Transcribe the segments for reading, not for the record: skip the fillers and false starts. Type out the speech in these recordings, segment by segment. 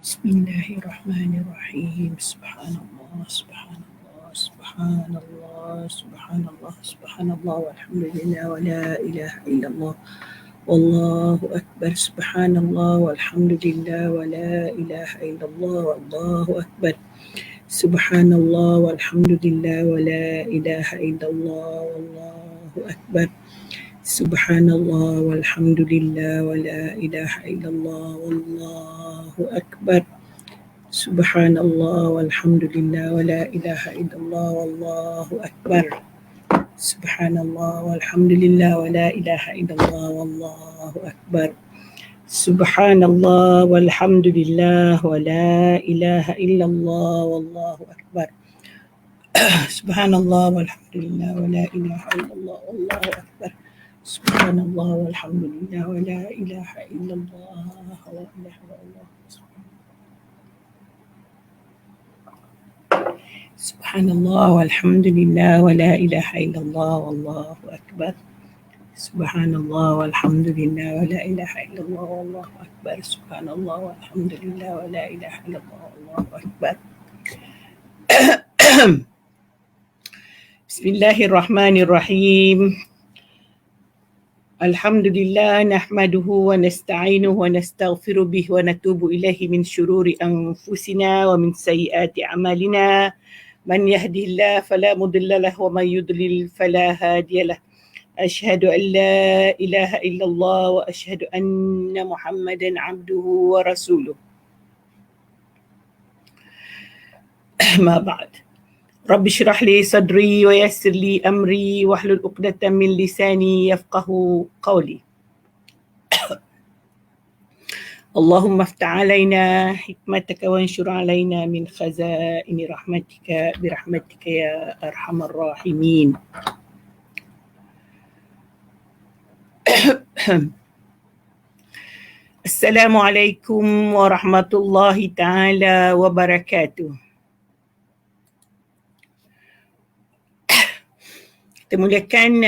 Bismillahirrahmanirrahim. Subhanallah, subhanallah, subhanallah, subhanallah, subhanallah, walhamdulillah, wa la ilaha illallah. Wallahu akbar. Subhanallah, walhamdulillah, wa la ilaha illallah, wallahu akbar. Subhanallah, walhamdulillah, wa la ilaha illallah, wallahu akbar. Subhanallah, walhamdulillah, wa la ilaha illallah, wallahu akbar. Subhanallah, walhamdulillah, wa la ilaha illallah, wallahu akbar. Subhanallah, walhamdulillah, wa la ilaha illallah, wallahu akbar. Subhanallah, walhamdulillah, wa la ilaha illallah, wallahu akbar. Subhanallah, walhamdulillah, wa la ilaha illallah, wallahu akbar. Subhanallah, walhamdulillah, wa la ilaha illallah, wa la ilaha illallah. Subhanallah, walhamdulillah, wa la ilaha illallah, wallahu akbar. Subhanallah, walhamdulillah, wa la ilaha illallah, wallahu akbar. Subhanallah, walhamdulillah, wa la ilaha illallah, wallahu akbar. Bismillahirrahmanirrahim. Alhamdulillah, nahmaduhu wa nasta'inuhu wa nastaghfiru bihi wa natubu ilaihi min syururi anfusina wa min sayyiati a'malina. Man yahdihillahu fala mudilla lahu wa man yudlil fala hadiya lahu. Asyhadu an la ilaha illallah wa asyhadu anna Muhammadan abduhu wa rasuluh. Ma ba'd. Rabbi shrah li sadri wa yassir li amri wahlul 'uqdatam min lisani yafqahu qawli. Allahumma aftah alaina hikmataka wa anshur alaina min khazaini rahmatika birahmatika ya arhamar rahimin. Assalamualaikum warahmatullahi ta'ala wabarakatuh. Kita mulakan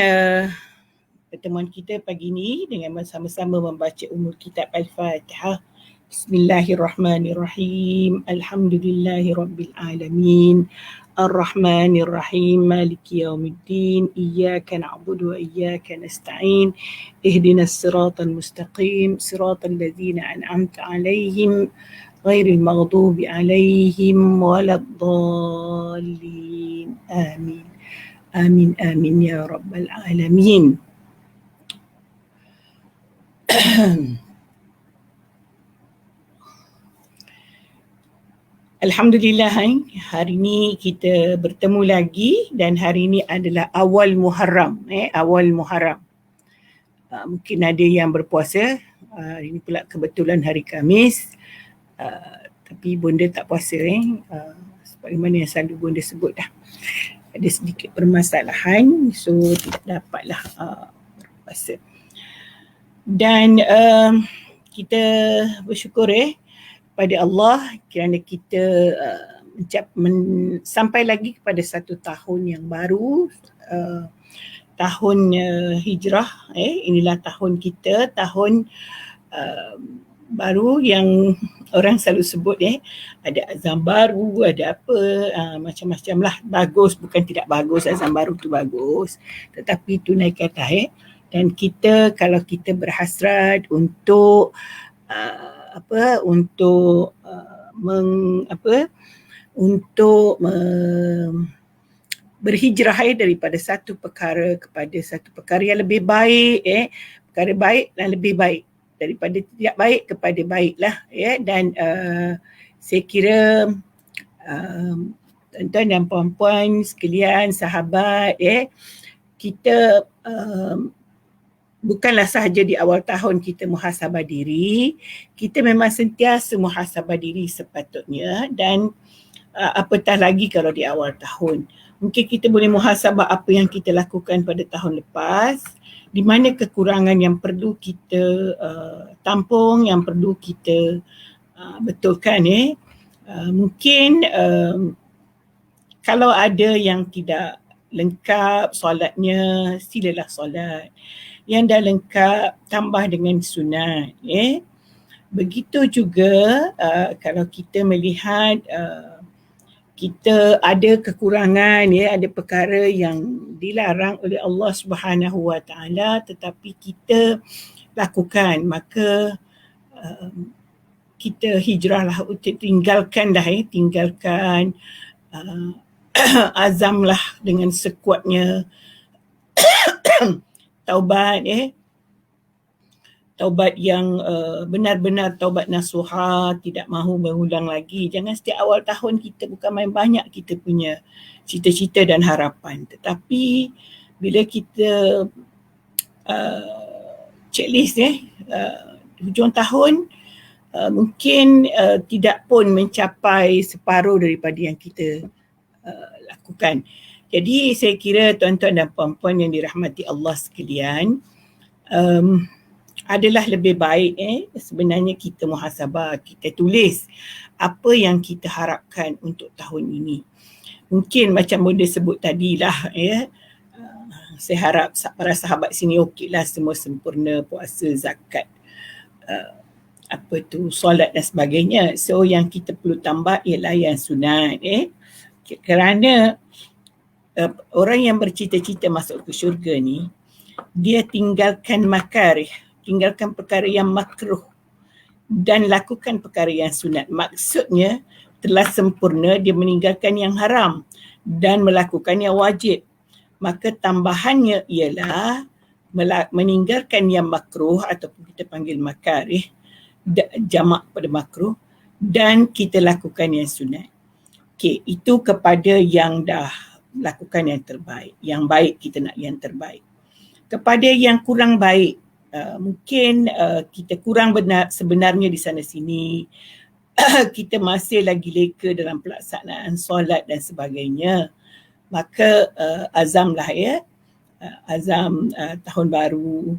pertemuan kita pagi ini dengan bersama-sama membaca umul kitab Al-Fatihah. Bismillahirrahmanirrahim. Alhamdulillahi rabbil alamin. Ar-Rahmanir-Rahim. Maliki yaumiddin. Iyyaka na'budu wa iyyaka nasta'in. Ihdinas siratal mustaqim. Siratal ladzina an'amta 'alaihim ghairil maghdubi 'alaihim waladdallin. Amin. Amin amin ya rabbal alamin. Alhamdulillah, hari ini kita bertemu lagi dan hari ini adalah awal Muharram. Awal Muharram. Mungkin ada yang berpuasa. Hari ini pula kebetulan hari Khamis. Tapi bonda tak puasa. Sebagaimana yang selalu bonda sebut dah. Ada sedikit permasalahan, so tidak dapatlah berpuasa. Dan kita bersyukur pada Allah kerana kita sampai lagi kepada satu tahun yang baru, tahun hijrah. Inilah tahun kita, tahun baru yang orang selalu sebut ada azam baru, ada apa, macam-macam lah. Bagus, bukan tidak bagus, azam baru tu bagus, tetapi tunai kata dan kita, kalau kita berhasrat untuk berhijrah daripada satu perkara kepada satu perkara yang lebih baik, perkara baik dan lebih baik daripada tidak baik kepada baiklah, dan saya kira tuan-tuan dan puan-puan sekalian, sahabat, kita bukanlah sahaja di awal tahun kita muhasabah diri, kita memang sentiasa muhasabah diri sepatutnya, dan apatah lagi kalau di awal tahun. Mungkin kita boleh muhasabah apa yang kita lakukan pada tahun lepas, di mana kekurangan yang perlu kita tampung, yang perlu kita betulkan. Mungkin kalau ada yang tidak lengkap solatnya, silalah solat. Yang dah lengkap, tambah dengan sunat. Begitu juga kalau kita melihat kita ada kekurangan, ya, ada perkara yang dilarang oleh Allah Subhanahu Wa Taala tetapi kita lakukan, maka kita hijrahlah, tinggalkanlah, tinggalkan, azamlah dengan sekuatnya, taubat, taubat yang benar-benar taubat nasuha, tidak mahu berulang lagi. Jangan setiap awal tahun kita bukan main banyak kita punya cita-cita dan harapan, tetapi bila kita checklist hujung tahun, mungkin tidak pun mencapai separuh daripada yang kita lakukan. Jadi saya kira tuan-tuan dan puan-puan yang dirahmati Allah sekalian, adalah lebih baik sebenarnya kita muhasabah, kita tulis apa yang kita harapkan untuk tahun ini. Mungkin macam Bonda sebut tadilah, saya harap para sahabat sini okeylah, semua sempurna, puasa, zakat, solat dan sebagainya. So yang kita perlu tambah ialah yang sunat, kerana orang yang bercita-cita masuk ke syurga ni, dia tinggalkan makarih, tinggalkan perkara yang makruh dan lakukan perkara yang sunat. Maksudnya telah sempurna dia meninggalkan yang haram dan melakukan yang wajib. Maka tambahannya ialah meninggalkan yang makruh ataupun kita panggil makarih, jamak pada makruh, dan kita lakukan yang sunat. Okey, itu kepada yang dah lakukan yang terbaik. Yang baik kita nak yang terbaik. Kepada yang kurang baik, mungkin kita kurang benar sebenarnya di sana sini, kita masih lagi leka dalam pelaksanaan solat dan sebagainya, maka azamlah, azam tahun baru,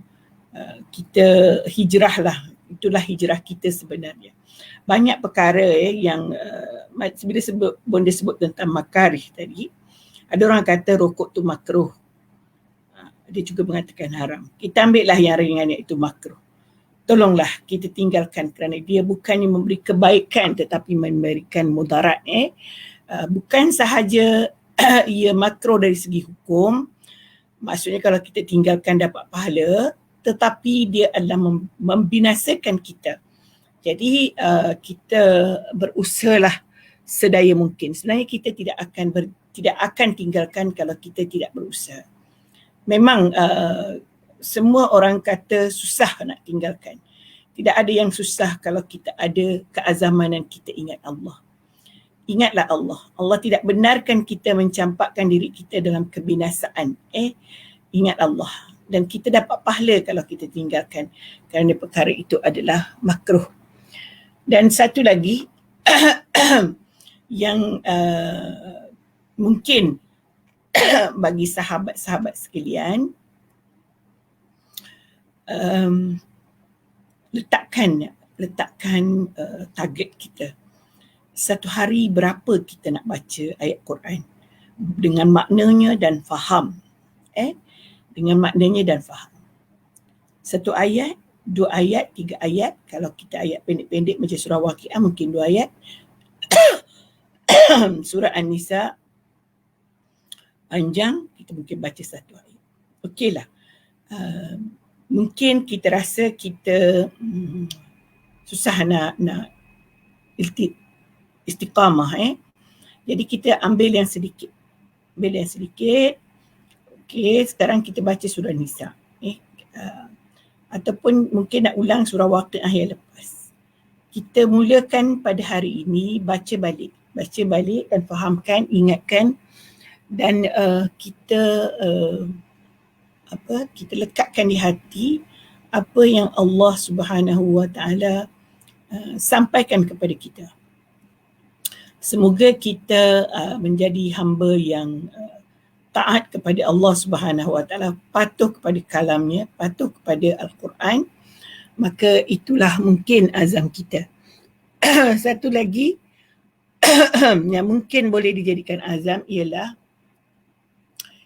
kita hijrahlah. Itulah hijrah kita sebenarnya. Banyak perkara yang bila Bonda sebut tentang makarih tadi, ada orang kata rokok tu makruh, dia juga mengatakan haram. Kita ambillah yang ringan, iaitu makruh. Tolonglah kita tinggalkan kerana dia bukannya memberi kebaikan tetapi memberikan mudarat. Bukan sahaja ia makruh dari segi hukum, maksudnya kalau kita tinggalkan dapat pahala, tetapi dia adalah membinasakan kita. Jadi kita berusahalah sedaya mungkin. Sebenarnya kita tidak akan tinggalkan kalau kita tidak berusaha. Memang semua orang kata susah nak tinggalkan. Tidak ada yang susah kalau kita ada keazaman dan kita ingat Allah. Ingatlah Allah. Allah tidak benarkan kita mencampakkan diri kita dalam kebinasaan. Ingat Allah. Dan kita dapat pahala kalau kita tinggalkan, kerana perkara itu adalah makruh. Dan satu lagi yang mungkin bagi sahabat-sahabat sekalian, letakkan target kita. Satu hari berapa kita nak baca ayat Quran dengan maknanya dan faham. Dengan maknanya dan faham. Satu ayat, 2 ayat, 3 ayat. Kalau kita ayat pendek-pendek macam surah Waqiah mungkin 2 ayat. Surah An-Nisa panjang, kita mungkin baca 1 ayat. Okeylah. Mungkin kita rasa kita susah nak istiqamah. Jadi kita ambil yang sedikit. Okey, sekarang kita baca surah Nisa. Ataupun mungkin nak ulang surah Waqiah yang lepas. Kita mulakan pada hari ini, baca balik dan fahamkan, ingatkan, dan kita lekatkan di hati apa yang Allah Subhanahu Wa Taala sampaikan kepada kita. Semoga kita menjadi hamba yang taat kepada Allah Subhanahu Wa Taala, patuh kepada kalamnya, patuh kepada Al-Quran. Maka itulah mungkin azam kita. Satu lagi yang mungkin boleh dijadikan azam ialah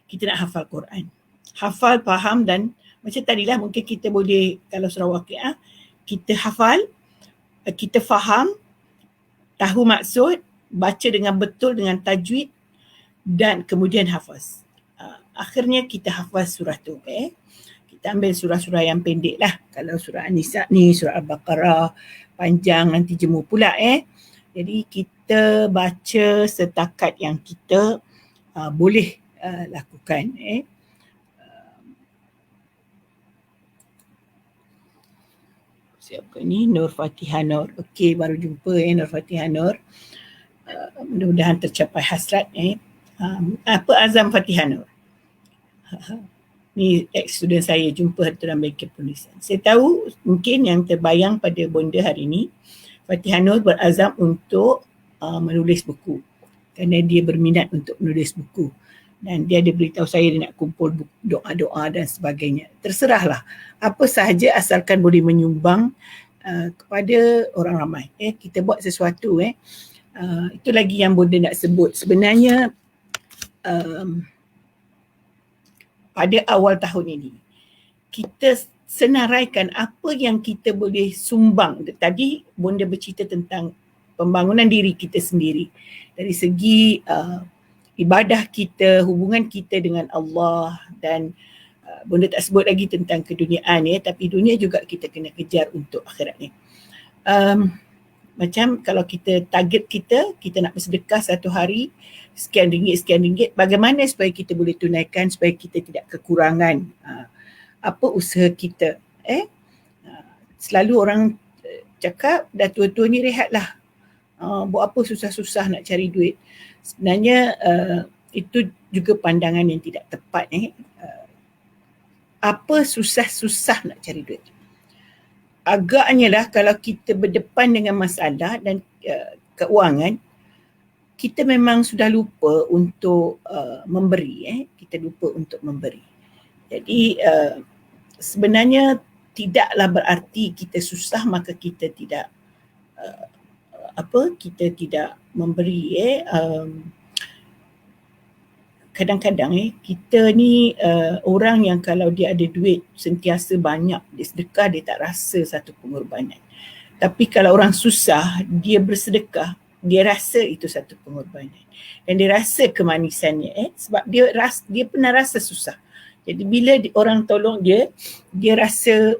kita nak hafal Quran. Hafal, faham, dan macam tadilah mungkin kita boleh, kalau surah Waqiah kita hafal, kita faham, tahu maksud, baca dengan betul dengan tajwid dan kemudian hafaz. Akhirnya kita hafaz surah tu. Kita ambil surah-surah yang pendek lah. Kalau surah An-Nisa ni, surah Al-Baqarah panjang nanti jemu pula. Jadi kita baca setakat yang kita boleh lakukan. Siapa ni? Nur Fatihah Nur. Okey, baru jumpa Nur Fatihah Nur. Mudah-mudahan tercapai hasrat. Apa azam Fatihah Nur? Ni ex-student saya jumpa dalam bengkel penulisan. Saya tahu mungkin yang terbayang pada bonda hari ni, Fatihah Nur berazam untuk menulis buku. Kerana dia berminat untuk menulis buku. Dan dia ada beritahu saya dia nak kumpul doa-doa dan sebagainya. Terserahlah. Apa sahaja asalkan boleh menyumbang kepada orang ramai. Kita buat sesuatu. Itu lagi yang bonda nak sebut. Sebenarnya pada awal tahun ini, kita senaraikan apa yang kita boleh sumbang. Tadi bonda bercerita tentang pembangunan diri kita sendiri. Dari segi ibadah kita, hubungan kita dengan Allah dan bonda tak sebut lagi tentang keduniaan tapi dunia juga kita kena kejar untuk akhirat ni. Macam kalau kita target kita nak bersedekah satu hari sekian ringgit, bagaimana supaya kita boleh tunaikan supaya kita tidak kekurangan. Apa usaha kita? Selalu orang cakap dah tua-tua ni rehatlah. Buat apa susah-susah nak cari duit. Sebenarnya itu juga pandangan yang tidak tepat. Apa susah-susah nak cari duit? Agaknya lah kalau kita berdepan dengan masalah dan keuangan, kita memang sudah lupa untuk memberi. Kita lupa untuk memberi. Jadi sebenarnya tidaklah berarti kita susah maka kita tidak kita tidak memberi. Kadang-kadang kita ni orang yang kalau dia ada duit sentiasa banyak, dia sedekah dia tak rasa satu pengorbanan. Tapi kalau orang susah, dia bersedekah, dia rasa itu satu pengorbanan. Dan dia rasa kemanisannya sebab dia pernah rasa susah. Jadi bila orang tolong dia rasa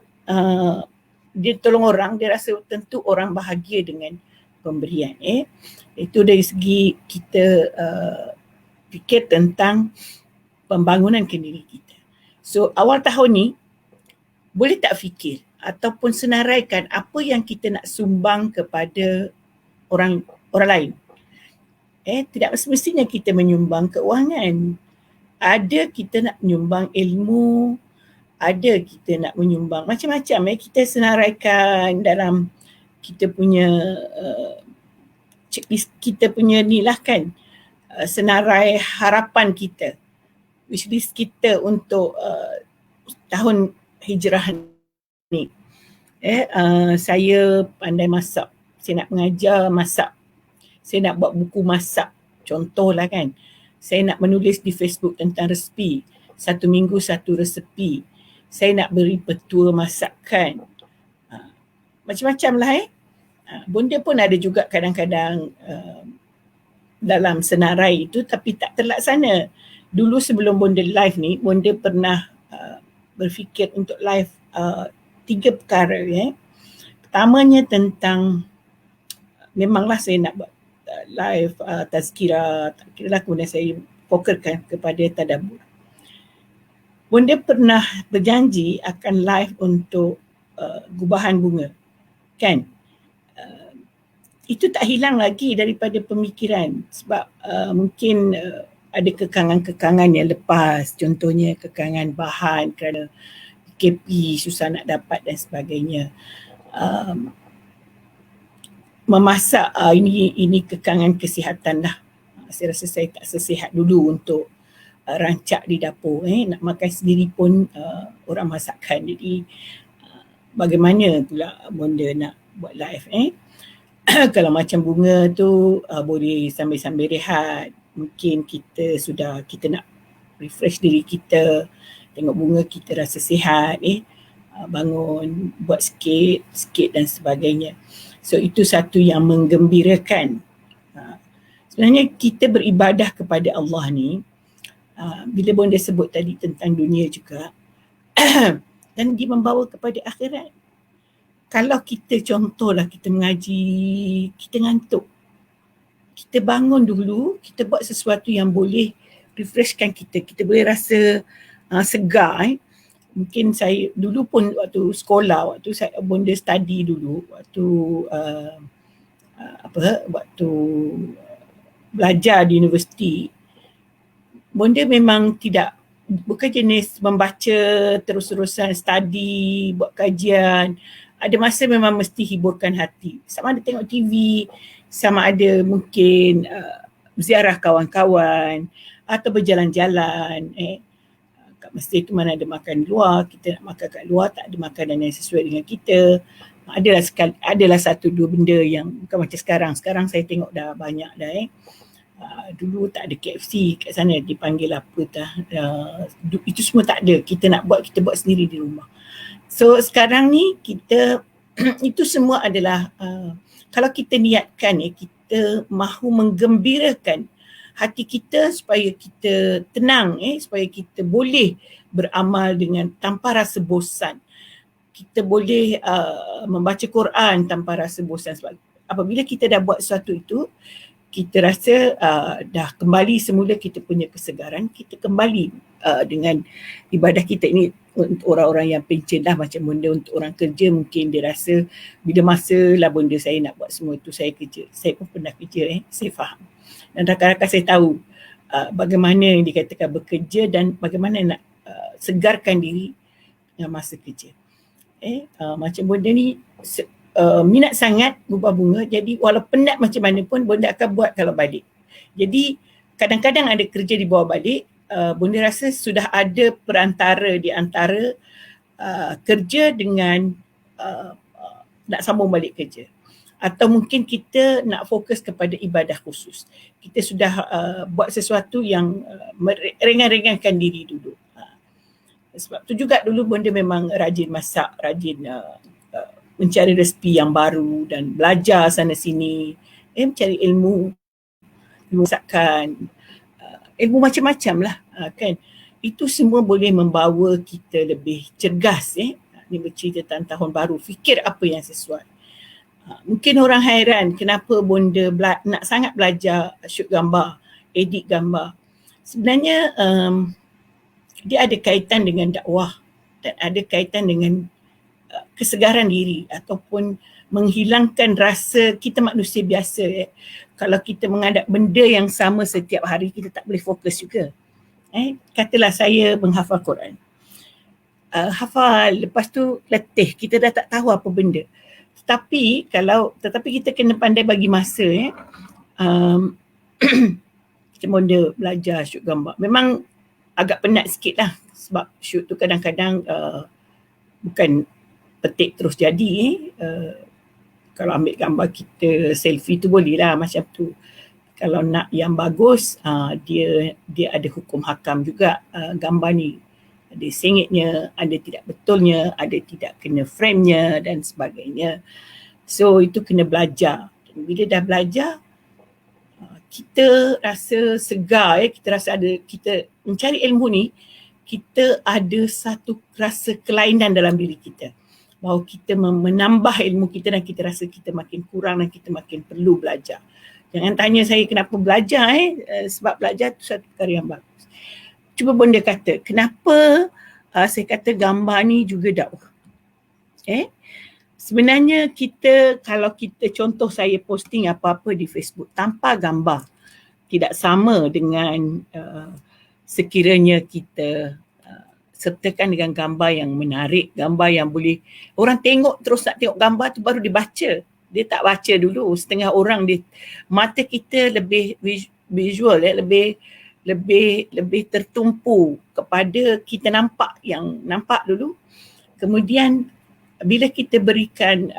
dia tolong orang, dia rasa tentu orang bahagia dengan pemberian. Itu dari segi kita fikir tentang pembangunan diri kita. So awal tahun ni boleh tak fikir ataupun senaraikan apa yang kita nak sumbang kepada orang lain. Tidak semestinya kita menyumbang keuangan. Ada kita nak menyumbang ilmu, ada kita nak menyumbang macam-macam. Kita senaraikan dalam kita punya checklist, kita punya ni lah kan, senarai harapan kita, wishlist kita untuk tahun hijrah ni. Saya pandai masak, saya nak mengajar masak, saya nak buat buku masak, contohlah kan. Saya nak menulis di Facebook tentang resepi, 1 minggu 1 resepi. Saya nak beri petua masakan. Macam-macam lah. Bonda pun ada juga kadang-kadang dalam senarai itu tapi tak terlaksana. Dulu sebelum bonda live ni, bonda pernah berfikir untuk live 3 perkara. Pertamanya tentang, memanglah saya nak buat live tazkirah, tak kira lah, kemudian saya fokuskan kepada tadabbur. Bonda pernah berjanji akan live untuk gubahan bunga, kan? Itu tak hilang lagi daripada pemikiran sebab mungkin ada kekangan-kekangan yang lepas, contohnya kekangan bahan kerana PKP susah nak dapat dan sebagainya. Memasak ini kekangan kesihatan lah. Saya rasa saya tak sesihat dulu untuk rancak di dapur. Nak makan sendiri pun orang masakkan. Jadi bagaimana pula bonda nak buat live? Kalau macam bunga tu boleh sambil-sambil rehat. Mungkin kita nak refresh diri kita, tengok bunga kita rasa sihat, bangun buat sikit dan sebagainya. So itu satu yang menggembirakan. Sebenarnya kita beribadah kepada Allah ni, bila bonda sebut tadi tentang dunia juga, dan dia membawa kepada akhirat. Kalau kita contohlah kita mengaji, kita ngantuk, kita bangun dulu, kita buat sesuatu yang boleh refreshkan kita, kita boleh rasa segar. Mungkin saya dulu pun waktu sekolah, waktu saya bonda study dulu, waktu waktu belajar di universiti, bonda memang bukan jenis membaca terus-terusan, study, buat kajian. Ada masa memang mesti hiburkan hati. Sama ada tengok TV, sama ada mungkin ziarah kawan-kawan atau berjalan-jalan. Kat masjid tu mana ada makan luar, kita nak makan kat luar, tak ada makanan yang sesuai dengan kita. Adalah satu dua benda yang bukan macam sekarang. Sekarang saya tengok dah banyak dah. Dulu tak ada KFC kat sana, dipanggil apa dah. Itu semua tak ada. Kita nak buat, kita buat sendiri di rumah. So sekarang ni kita itu semua adalah kalau kita niatkan kita mahu menggembirakan hati kita supaya kita tenang, supaya kita boleh beramal dengan tanpa rasa bosan. Kita boleh membaca Quran tanpa rasa bosan. Sebab apabila kita dah buat sesuatu itu, kita rasa dah kembali semula kita punya kesegaran, kita kembali dengan ibadah kita ini. Untuk orang-orang yang pencen lah macam bonda, untuk orang kerja mungkin dia rasa bila masa lah bonda saya nak buat semua itu, saya kerja. Saya pun pernah kerja, saya faham. Dan rakan-rakan saya tahu bagaimana yang dikatakan bekerja dan bagaimana nak segarkan diri masa kerja. Macam bonda ni minat sangat gubah bunga, jadi walau penat macam mana pun bonda akan buat kalau balik. Jadi kadang-kadang ada kerja dibawa balik, bonda rasa sudah ada perantara di antara kerja dengan nak sambung balik kerja. Atau mungkin kita nak fokus kepada ibadah khusus. Kita sudah buat sesuatu yang ringan-ringankan diri dulu. Sebab tu juga dulu bonda memang rajin masak, rajin mencari resipi yang baru dan belajar sana sini, mencari ilmu masakan, ilmu macam-macam lah kan. Itu semua boleh membawa kita lebih cergas. Ini bercerita tentang tahun baru, fikir apa yang sesuai. Mungkin orang hairan kenapa bonda nak sangat belajar shoot gambar, edit gambar. Sebenarnya dia ada kaitan dengan dakwah dan ada kaitan dengan kesegaran diri ataupun menghilangkan rasa kita manusia biasa. Kalau kita menghadap benda yang sama setiap hari, kita tak boleh fokus juga. Katalah saya menghafal Quran. Hafal, lepas tu letih, kita dah tak tahu apa benda. Tetapi kita kena pandai bagi masa. Kita bonda belajar shoot gambar. Memang agak penat sikit lah sebab shoot tu kadang-kadang bukan petik terus jadi. Kalau ambil gambar kita selfie tu boleh lah macam tu. Kalau nak yang bagus, dia ada hukum hakam juga gambar ni. Ada sengitnya, ada tidak betulnya, ada tidak kena frame-nya dan sebagainya. So itu kena belajar. Bila dah belajar, kita rasa segar, kita rasa kita mencari ilmu ni, kita ada satu rasa kelainan dalam diri kita. Bahawa kita menambah ilmu kita dan kita rasa kita makin kurang dan kita makin perlu belajar. Jangan tanya saya kenapa belajar, sebab belajar tu satu perkara yang bagus. Cuba bonda kata, kenapa saya kata gambar ni juga dakwah. Sebenarnya kalau kita contoh saya posting apa-apa di Facebook tanpa gambar, tidak sama dengan sekiranya kita sertakan dengan gambar yang menarik, gambar yang boleh orang tengok terus nak tengok gambar tu baru dia baca. Dia tak baca dulu. Setengah orang mata kita lebih visual, lebih tertumpu kepada kita nampak dulu. Kemudian bila kita berikan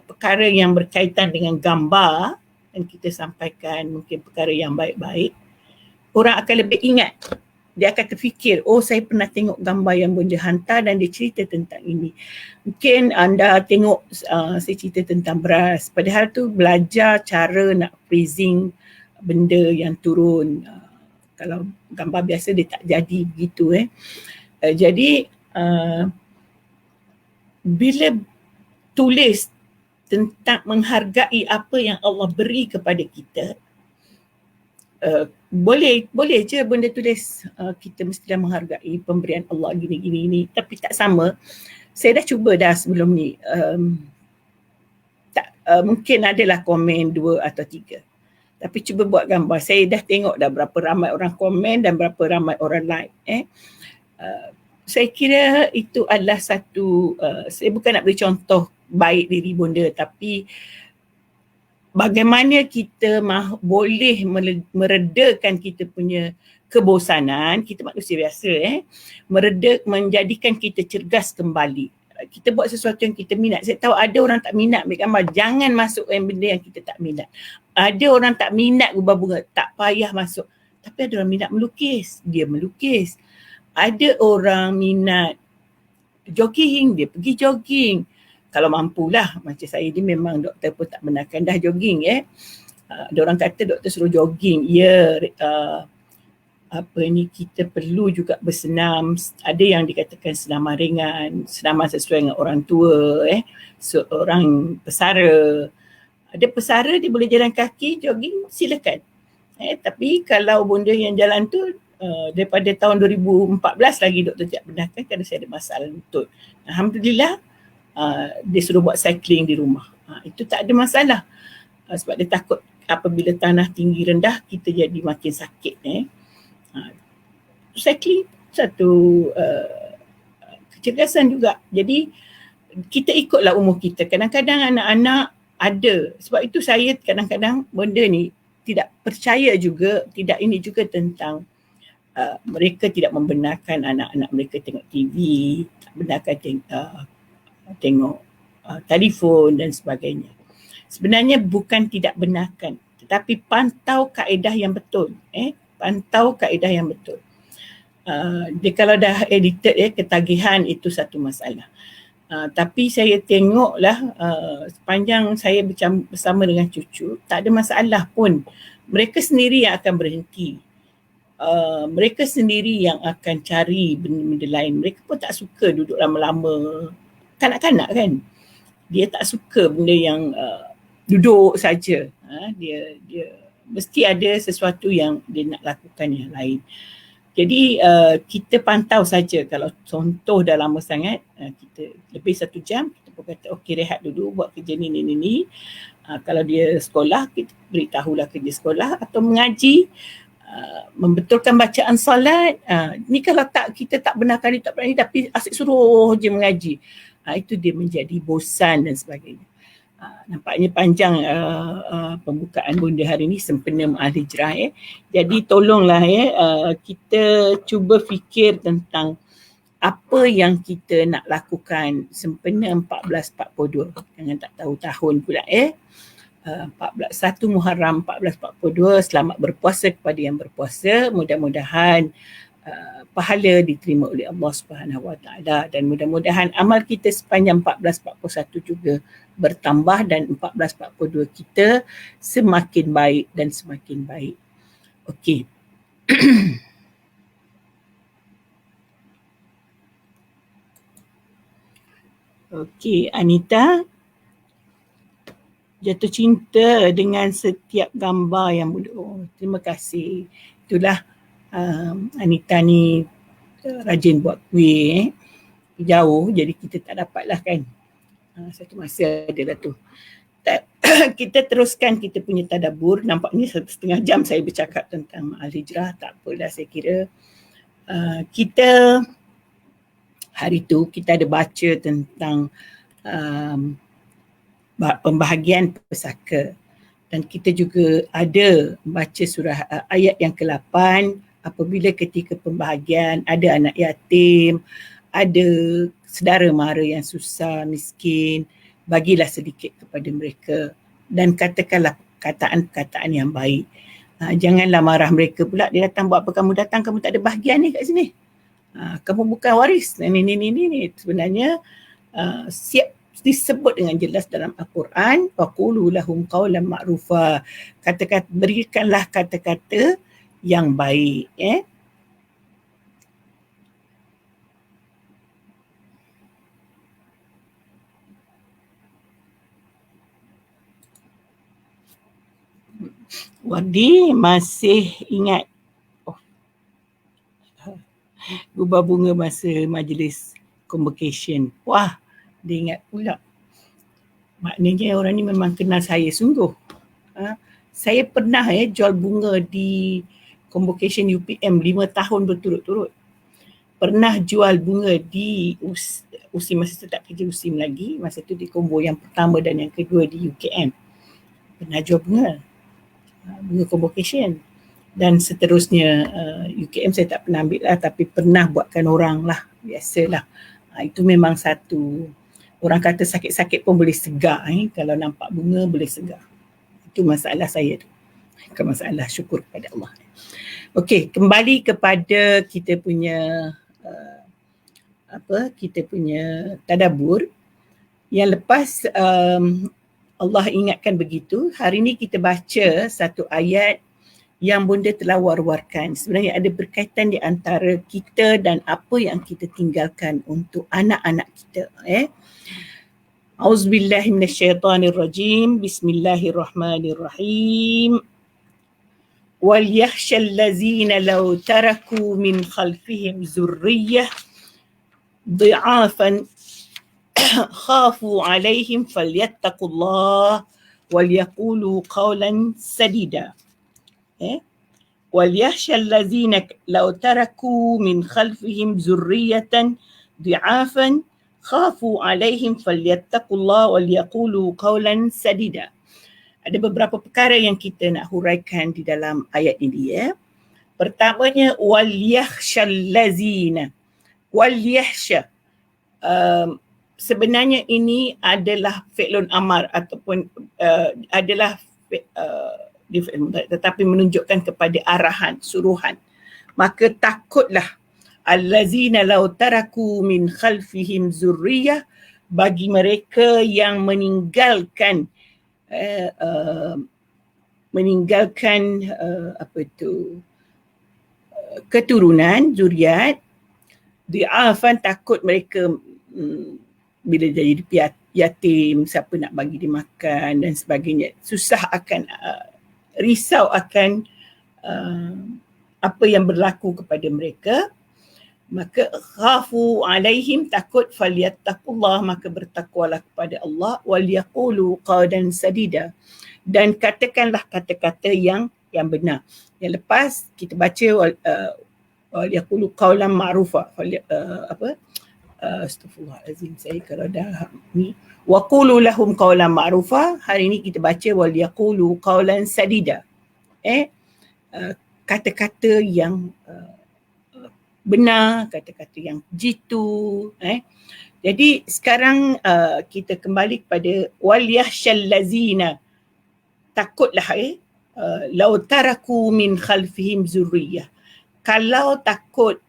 perkara yang berkaitan dengan gambar dan kita sampaikan mungkin perkara yang baik-baik, orang akan lebih ingat dia akan terfikir, oh saya pernah tengok gambar yang bonda hantar dan dia cerita tentang ini. Mungkin anda tengok saya cerita tentang beras, padahal tu belajar cara nak freezing benda yang turun. Kalau gambar biasa dia tak jadi begitu. Jadi bila tulis tentang menghargai apa yang Allah beri kepada kita, boleh je benda tulis kita mesti dah menghargai pemberian Allah gini, tapi tak sama. Saya dah cuba dah sebelum ni, mungkin adalah komen 2 atau 3, tapi cuba buat gambar. Saya dah tengok dah berapa ramai orang komen dan berapa ramai orang like. Saya kira itu adalah satu, saya bukan nak beri contoh baik diri bonda, tapi bagaimana kita boleh meredakan kita punya kebosanan, kita manusia biasa, menjadikan kita cergas kembali. Kita buat sesuatu yang kita minat. Saya tahu ada orang tak minat ambil gambar, jangan masuk benda yang kita tak minat. Ada orang tak minat ubah bunga, tak payah masuk. Tapi ada orang minat melukis, dia melukis. Ada orang minat jogging, dia pergi jogging. Kalau mampulah, macam saya ni memang doktor pun tak benarkan dah jogging. Ada orang kata doktor suruh jogging. Kita perlu juga bersenam. Ada yang dikatakan senaman ringan, senaman sesuai dengan orang tua, seorang pesara. Ada pesara dia boleh jalan kaki, jogging, silakan. Tapi kalau bonda yang jalan tu daripada tahun 2014 lagi doktor tidak benarkan kerana saya ada masalah lutut. Alhamdulillah, dia suruh buat cycling di rumah. Itu tak ada masalah. Sebab dia takut apabila tanah tinggi rendah kita jadi makin sakit. Cycling satu kecerdasan juga. Jadi kita ikutlah umur kita. Kadang-kadang anak-anak ada. Sebab itu saya kadang-kadang benda ni tidak percaya juga, tidak ini juga tentang mereka tidak membenarkan anak-anak mereka tengok TV, tak benarkan tengok telefon dan sebagainya. Sebenarnya bukan tidak benarkan, tetapi pantau kaedah yang betul. Pantau kaedah yang betul. Dia kalau dah addicted, ketagihan itu satu masalah. Tapi saya tengoklah sepanjang saya bersama dengan cucu, tak ada masalah pun. Mereka sendiri yang akan berhenti. Mereka sendiri yang akan cari benda-benda lain. Mereka pun tak suka duduk lama-lama. Kanak-kanak kan, dia tak suka benda yang duduk saja. Dia mesti ada sesuatu yang dia nak lakukan yang lain. Jadi kita pantau saja. Kalau contoh dah lama sangat, kita lebih 1 jam, kita pun kata okey, rehat dulu, buat kerja ni. Kalau dia sekolah, kita beritahulah kerja sekolah atau mengaji, membetulkan bacaan solat. Ni kalau kita tak benarkan dia tak berani, tapi asyik suruh je mengaji. Itu dia menjadi bosan dan sebagainya. Nampaknya panjang pembukaan bonda hari ni, sempena Ma'al Hijrah. Jadi tolonglah kita cuba fikir tentang apa yang kita nak lakukan sempena 1442. Jangan tak tahu tahun pula. 1 Muharram 1442, selamat berpuasa kepada yang berpuasa. Mudah-mudahan pahala diterima oleh Allah Subhanahu Wa Taala, dan mudah-mudahan amal kita sepanjang 1441 juga bertambah dan 1442 kita semakin baik dan semakin baik. Okey. Okey, Anita, jatuh cinta dengan setiap gambar yang terima kasih. Itulah Anita ni rajin buat kuih, jauh jadi kita tak dapatlah kan. Satu masa adalah tu. Kita teruskan kita punya tadabbur. Nampaknya 1.5 jam saya bercakap tentang Ma'al Hijrah. Tak apalah, saya kira kita hari tu kita ada baca tentang pembahagian pesaka, dan kita juga ada baca surah ayat yang ke-8, apabila ketika pembahagian ada anak yatim, ada saudara mara yang susah, miskin, bagilah sedikit kepada mereka dan katakanlah perkataan-perkataan yang baik. Janganlah marah mereka pula. Dia datang buat apa kamu datang, kamu tak ada bahagian ni kat sini. Kamu bukan waris. Ni. Sebenarnya siap disebut dengan jelas dalam Al-Quran. Faqulu lahum qawlan ma'rufa. Berikanlah kata-kata yang baik. Wardi masih ingat gubah bunga masa majlis convocation. Wah, dia ingat pula. Maknanya orang ni memang kenal saya sungguh. Saya pernah jual bunga di convocation UPM 5 tahun berturut-turut. Pernah jual bunga di USIM, masa tu tak kerja USIM lagi. Masa tu di combo yang pertama dan yang kedua di UKM. Pernah jual bunga convocation. Dan seterusnya UKM saya tak pernah ambil lah, tapi pernah buatkan orang lah, biasalah. Itu memang satu, orang kata sakit-sakit pun boleh segar. Kalau nampak bunga boleh segar. Itu masalah saya tu, bukan masalah, syukur kepada Allah. Okey, kembali kepada kita punya kita punya tadabbur. Yang lepas Allah ingatkan begitu, hari ni kita baca satu ayat yang bunda telah war-warkan. Sebenarnya ada berkaitan di antara kita dan apa yang kita tinggalkan untuk anak-anak kita. Auzubillahi minasyaitanirrajim. Bismillahirrahmanirrahim. Wal yakhshal ladzina law taraku min khalfihim zurriyyah dhi'afan khafu alaihim falyattaqullah wal yaqulu qawlan sadida. وَلْيَخْشَى الَّذِينَ لَوْ تَرَكُوا مِنْ خَلْفِهِمْ ذُرِّيَّةً ضِعَافًا خَافُوا عَلَيْهِمْ فَلْيَتَّقُوا اللَّهَ وَلْيَقُولُوا قَوْلًا سَدِيدًا. Ada beberapa perkara yang kita nak huraikan di dalam ayat ini. Pertamanya, وَلْيَخْشَى الَّذِينَ. وَلْيَخْشَى sebenarnya ini adalah fi'lun amar ataupun adalah tetapi menunjukkan kepada arahan, suruhan. Maka takutlah allazina law taraku min khalfihim zurriyah, bagi mereka yang meninggalkan keturunan, zuriat, di'afan, takut mereka bila jadi yatim, siapa nak bagi dia makan dan sebagainya. Susah akan risau akan apa yang berlaku kepada mereka. Maka khafu alaihim, takut, falyattaqullah, maka bertakwalah kepada Allah, wal yaqulu qawlan sadida, dan katakanlah kata-kata yang benar. Yang lepas kita baca wal yaqulu qawlan ma'rufa, astaghfirullahalazim, saya kalau dah ni wa qulu lahum qawlan ma'rufa, hari ni kita baca wal yaqulu qawlan sadida. Kata-kata yang benar, kata-kata yang jitu. Jadi sekarang kita kembali kepada wal yakhshal lazina, takutlah law taraku min khalfihim zurriyah, kalau takut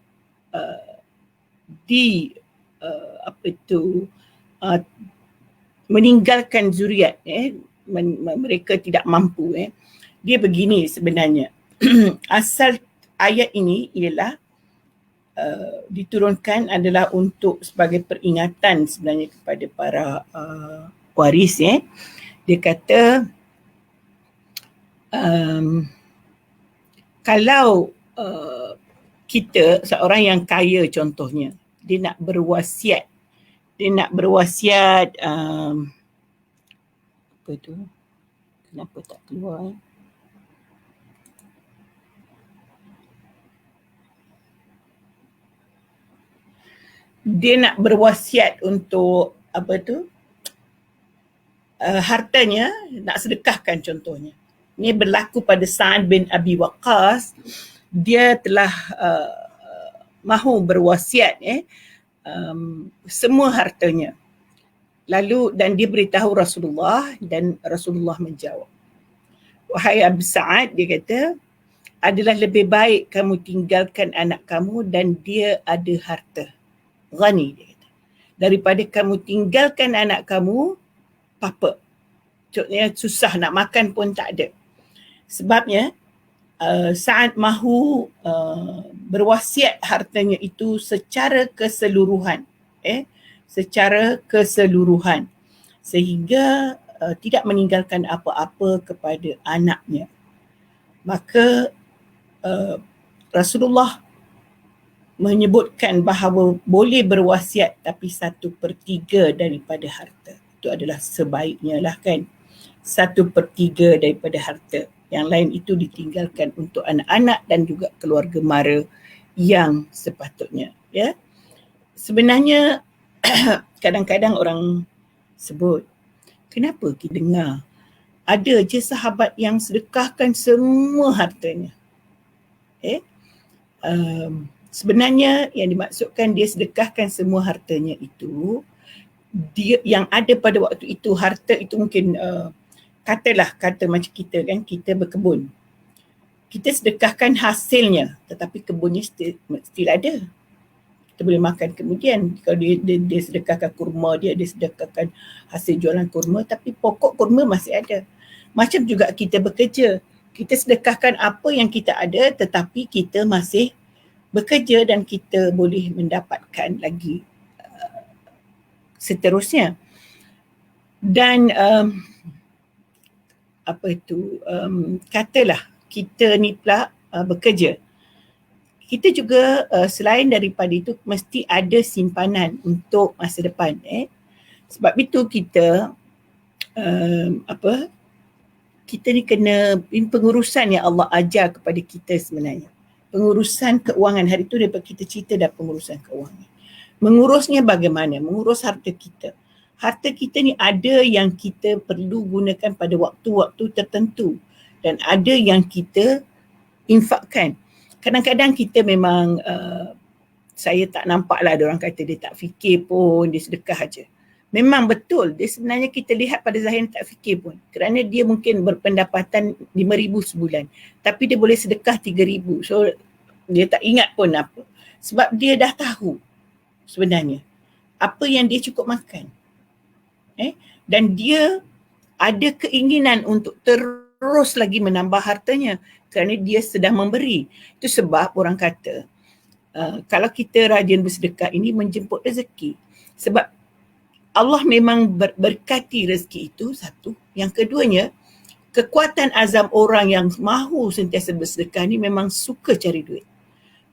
meninggalkan zuriat, mereka tidak mampu. Dia begini sebenarnya. Asal ayat ini ialah diturunkan adalah untuk sebagai peringatan sebenarnya kepada para waris. Dia kata kalau kita, seorang yang kaya contohnya, dia nak berwasiat, apa tu, kenapa tak keluar? Dia nak berwasiat untuk apa tu, hartanya nak sedekahkan contohnya. Ini berlaku pada Sa'ad bin Abi Waqqas. Dia telah mahu berwasiat semua hartanya. Lalu dan dia beritahu Rasulullah dan Rasulullah menjawab. wahai Abu Sa'ad, dia kata, adalah lebih baik kamu tinggalkan anak kamu dan dia ada harta. Ghani, dia kata. Daripada kamu tinggalkan anak kamu, papa. Maksudnya susah nak makan pun tak ada. Sebabnya, Sa'ad mahu berwasiat hartanya itu secara keseluruhan. Secara keseluruhan. Sehingga tidak meninggalkan apa-apa kepada anaknya. Maka Rasulullah menyebutkan bahawa boleh berwasiat tapi 1/3 daripada harta. Itu adalah sebaiknya lah kan. 1/3 daripada harta. Yang lain itu ditinggalkan untuk anak-anak dan juga keluarga mara yang sepatutnya. Ya. Sebenarnya kadang-kadang orang sebut, kenapa kita dengar ada je sahabat yang sedekahkan semua hartanya. Sebenarnya yang dimaksudkan dia sedekahkan semua hartanya itu, dia yang ada pada waktu itu, harta itu mungkin kata macam kita kan, kita berkebun. Kita sedekahkan hasilnya, tetapi kebunnya still ada. Kita boleh makan kemudian. Kalau dia sedekahkan kurma dia sedekahkan hasil jualan kurma, tapi pokok kurma masih ada. Macam juga kita bekerja. Kita sedekahkan apa yang kita ada, tetapi kita masih bekerja dan kita boleh mendapatkan lagi seterusnya. Dan katalah kita ni pula bekerja. Kita juga selain daripada itu mesti ada simpanan untuk masa depan. Sebab itu kita kita ni kena pengurusan yang Allah ajar kepada kita sebenarnya. Pengurusan keuangan. Hari tu daripada kita cerita dah pengurusan keuangan. Mengurusnya bagaimana? Mengurus harta kita. Harta kita ni ada yang kita perlu gunakan pada waktu-waktu tertentu dan ada yang kita infakkan. Kadang-kadang kita memang saya tak nampak lah orang kata dia tak fikir pun, dia sedekah aja. Memang betul, dia sebenarnya kita lihat pada zahirnya tak fikir pun. Kerana dia mungkin berpendapatan 5,000 sebulan, tapi dia boleh sedekah 3,000. So dia tak ingat pun apa. Sebab dia dah tahu sebenarnya apa yang dia cukup makan. Dan dia ada keinginan untuk terus lagi menambah hartanya kerana dia sedang memberi. Itu sebab orang kata kalau kita rajin bersedekah ini menjemput rezeki. Sebab Allah memang berkati rezeki itu, satu. Yang keduanya, kekuatan azam orang yang mahu sentiasa bersedekah ni memang suka cari duit.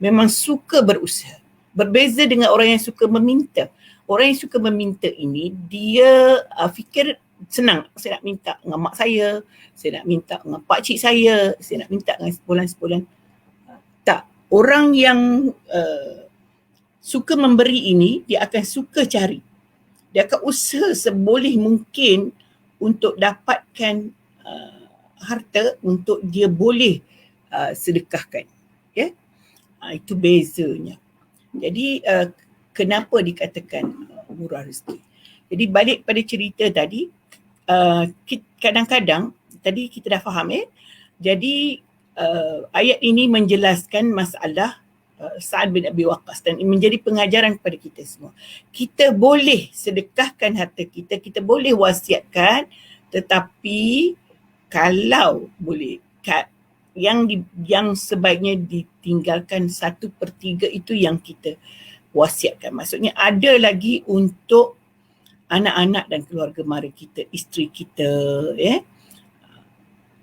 Memang suka berusaha. Berbeza dengan orang yang suka meminta. Orang yang suka meminta ini, dia fikir senang. Saya nak minta dengan mak saya nak minta dengan pakcik saya nak minta dengan sebulan-sebulan. Tak. Orang yang suka memberi ini, dia akan suka cari. Dia akan usaha seboleh mungkin untuk dapatkan harta untuk dia boleh sedekahkan. Itu bezanya. Jadi kenapa dikatakan murah rezeki? Jadi balik pada cerita tadi, kadang-kadang tadi kita dah faham Jadi ayat ini menjelaskan masalah Sa'ad bin Abi Waqqas dan menjadi pengajaran kepada kita semua. Kita boleh sedekahkan harta kita, kita boleh wasiatkan, tetapi kalau boleh yang sebaiknya ditinggalkan 1/3 itu yang kita wasiatkan. Maksudnya ada lagi untuk anak-anak dan keluarga mara kita, isteri kita.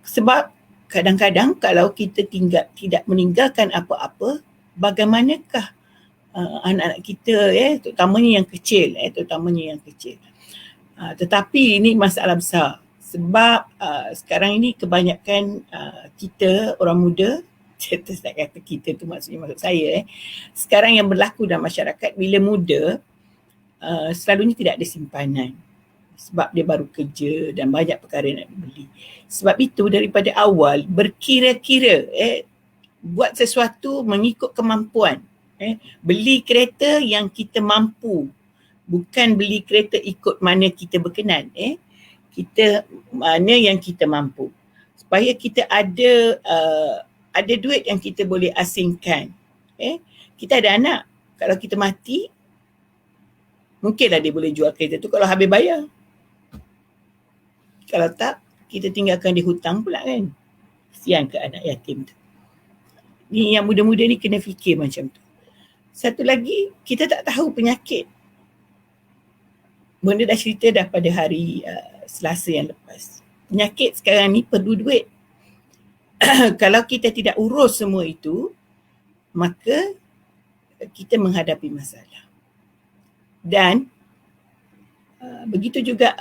Sebab kadang-kadang kalau kita tidak meninggalkan apa-apa, bagaimanakah anak-anak kita, terutamanya yang kecil. Tetapi ini masalah besar. Sebab sekarang ini kebanyakan kita orang muda, saya tak kata kita tu maksud saya, sekarang yang berlaku dalam masyarakat, bila muda selalunya tidak ada simpanan. Sebab dia baru kerja dan banyak perkara nak dibeli. Sebab itu daripada awal berkira-kira, buat sesuatu mengikut kemampuan. Beli kereta yang kita mampu, bukan beli kereta ikut mana kita berkenan. Kita mana yang kita mampu. supaya kita ada duit yang kita boleh asingkan. Kita ada anak, kalau kita mati mungkinlah dia boleh jual kereta tu kalau habis bayar. Kalau tak, kita tinggalkan dia hutang pula kan. Kesian ke anak yatim tu. Ni yang muda-muda ni kena fikir macam tu. Satu lagi, kita tak tahu penyakit. Benda dah cerita dah pada hari Selasa yang lepas. Penyakit sekarang ni perlu duit. Kalau kita tidak urus semua itu, maka kita menghadapi masalah. Dan begitu juga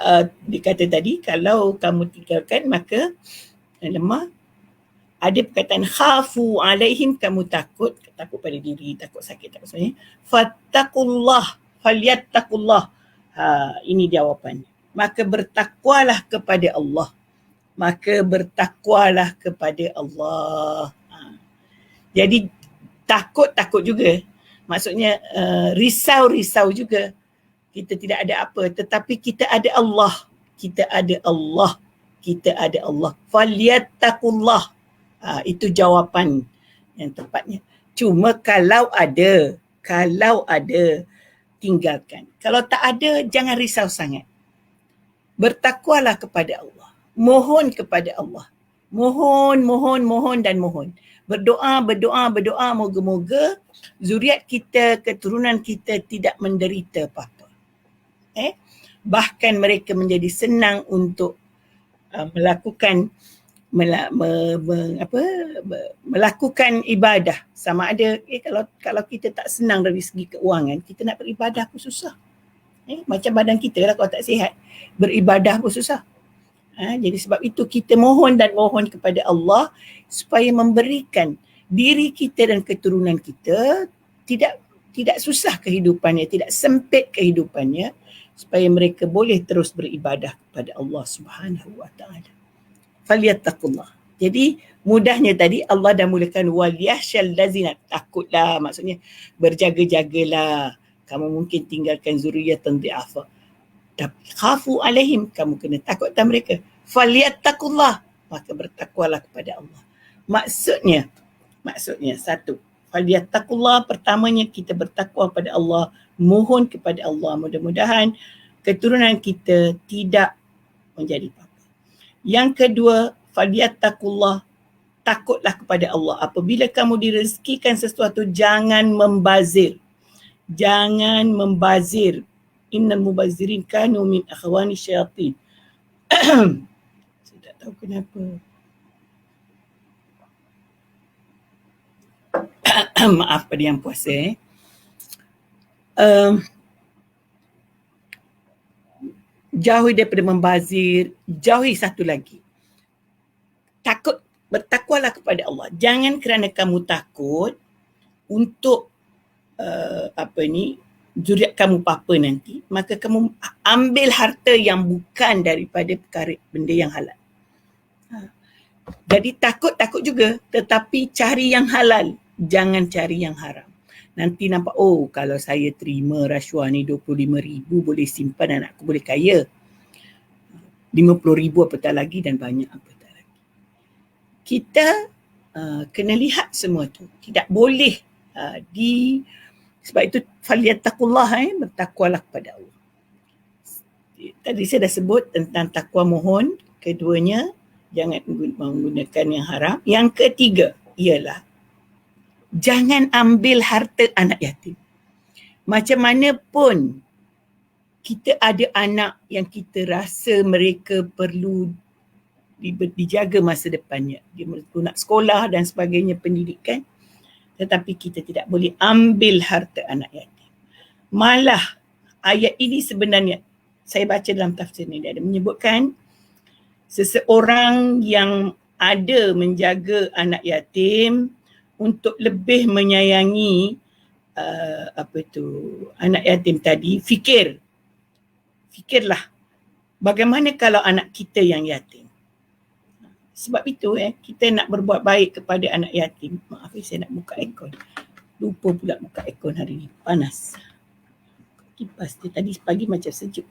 dikata tadi, kalau kamu tinggalkan maka lemah. Ada perkataan khafu alaihim, kamu takut pada diri, takut sakit, takut sebenarnya. Fattaqullah, falyattaqullah. Ini jawapannya. Maka bertakwalah kepada Allah. Maka bertakwalah kepada Allah. Jadi takut juga. Maksudnya risau juga. Kita tidak ada apa, tetapi kita ada Allah. Kita ada Allah. Kita ada Allah. Falyattaqullah. Itu jawapan yang tepatnya. Cuma kalau ada, tinggalkan. Kalau tak ada, jangan risau sangat. Bertakwalah kepada Allah. Mohon kepada Allah. Mohon dan mohon. Berdoa, moga-moga zuriat kita, keturunan kita tidak menderita apa-apa. Bahkan mereka menjadi senang untuk melakukan ibadah. Sama ada kalau kita tak senang dari segi keuangan, kita nak beribadah pun susah. Macam badan kita lah kalau tak sihat, beribadah pun susah. Jadi sebab itu kita mohon kepada Allah supaya memberikan diri kita dan keturunan kita tidak susah kehidupannya, tidak sempit kehidupannya, supaya mereka boleh terus beribadah kepada Allah Subhanahu wa taala. Falyattaqullah. Jadi mudahnya tadi Allah dah mulakan waliyahsyal lazina, takutlah, maksudnya berjaga-jagalah. Kamu mungkin tinggalkan zuriyatan dhi'afa. Khafu alaihim, kamu kena takut atas mereka. Falyattaqullah, maka bertakwalah kepada Allah. Maksudnya satu, falyattaqullah, pertamanya kita bertakwa kepada Allah, mohon kepada Allah, mudah-mudahan keturunan kita tidak menjadi apa. Yang kedua, falyattaqullah, takutlah kepada Allah. Apabila kamu direzekikan sesuatu, jangan membazir. Innal mubazzirin kanu min akhwani syayatin. Saya tak tahu kenapa. Maaf pada yang puasa. Jauhi daripada membazir. Jauhi satu lagi, bertakwalah kepada Allah. Jangan kerana kamu takut untuk zuriat kamu apa nanti, maka kamu ambil harta yang bukan daripada perkara benda yang halal. Jadi takut juga, tetapi cari yang halal, jangan cari yang haram. Nanti nampak, kalau saya terima rasuah ni 25,000 boleh simpan, anakku boleh kaya. 50,000 apatah lagi, dan banyak apatah lagi. Kita kena lihat semua tu. Tidak boleh sebab itu falyattaqullah, bertakwalah kepada Allah. Tadi saya dah sebut tentang takwa mohon. Keduanya, jangan menggunakan yang haram. Yang ketiga ialah jangan ambil harta anak yatim. Macam mana pun kita ada anak yang kita rasa mereka perlu dijaga masa depannya. Dia nak sekolah dan sebagainya, pendidikan. Tetapi kita tidak boleh ambil harta anak yatim. Malah ayat ini sebenarnya, saya baca dalam tafsir ni, dia ada menyebutkan seseorang yang ada menjaga anak yatim untuk lebih menyayangi anak yatim tadi, fikirlah bagaimana kalau anak kita yang yatim. Sebab itu kita nak berbuat baik kepada anak yatim. Maaf, saya nak buka aircon. Lupa pula buka aircon hari ni, panas. Kipas dia tadi pagi macam sejuk.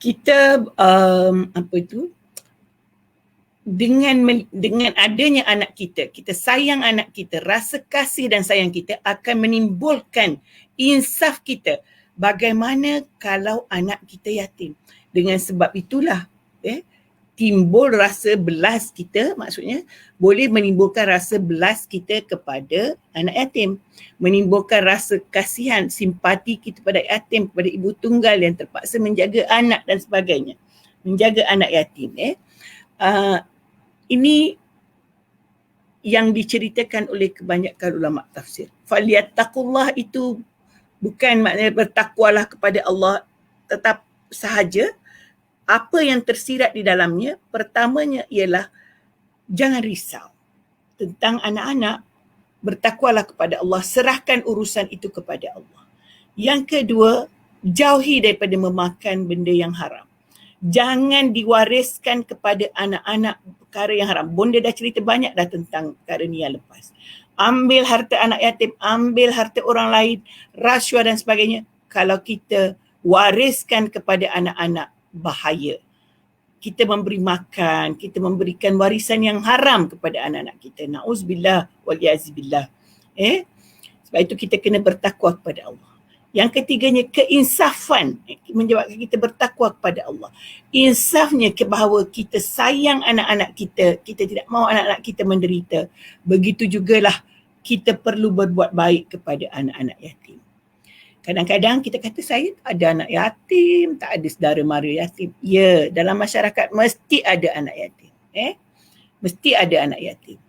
kita dengan adanya anak kita sayang anak kita, rasa kasih dan sayang kita akan menimbulkan insaf kita. Bagaimana kalau anak kita yatim? Dengan sebab itulah timbul rasa belas kita, maksudnya boleh menimbulkan rasa belas kita kepada anak yatim, menimbulkan rasa kasihan, simpati kita pada yatim, kepada ibu tunggal yang terpaksa menjaga anak dan sebagainya, menjaga anak yatim. Ini yang diceritakan oleh kebanyakan ulama tafsir. Falyattaqullah itu bukan maknanya bertakwalah kepada Allah tetap sahaja. Apa yang tersirat di dalamnya, pertamanya ialah jangan risau tentang anak-anak, bertakwalah kepada Allah, serahkan urusan itu kepada Allah. Yang kedua, jauhi daripada memakan benda yang haram. Jangan diwariskan kepada anak-anak perkara yang haram. Bonda dah cerita banyak dah tentang perkara ni yang lepas. Ambil harta anak yatim, ambil harta orang lain, rasuah dan sebagainya. Kalau kita wariskan kepada anak-anak, bahaya. Kita memberi makan, kita memberikan warisan yang haram kepada anak-anak kita. Na'uzubillah waliyazibillah. Sebab itu kita kena bertakwa kepada Allah. Yang ketiganya, keinsafan menyebabkan kita bertakwa kepada Allah. Insafnya bahawa kita sayang anak-anak kita, kita tidak mahu anak-anak kita menderita. Begitu jugalah kita perlu berbuat baik kepada anak-anak yatim. Kadang-kadang kita kata saya ada anak yatim, tak ada saudara mara yatim. Ya, dalam masyarakat mesti ada anak yatim. Mesti ada anak yatim.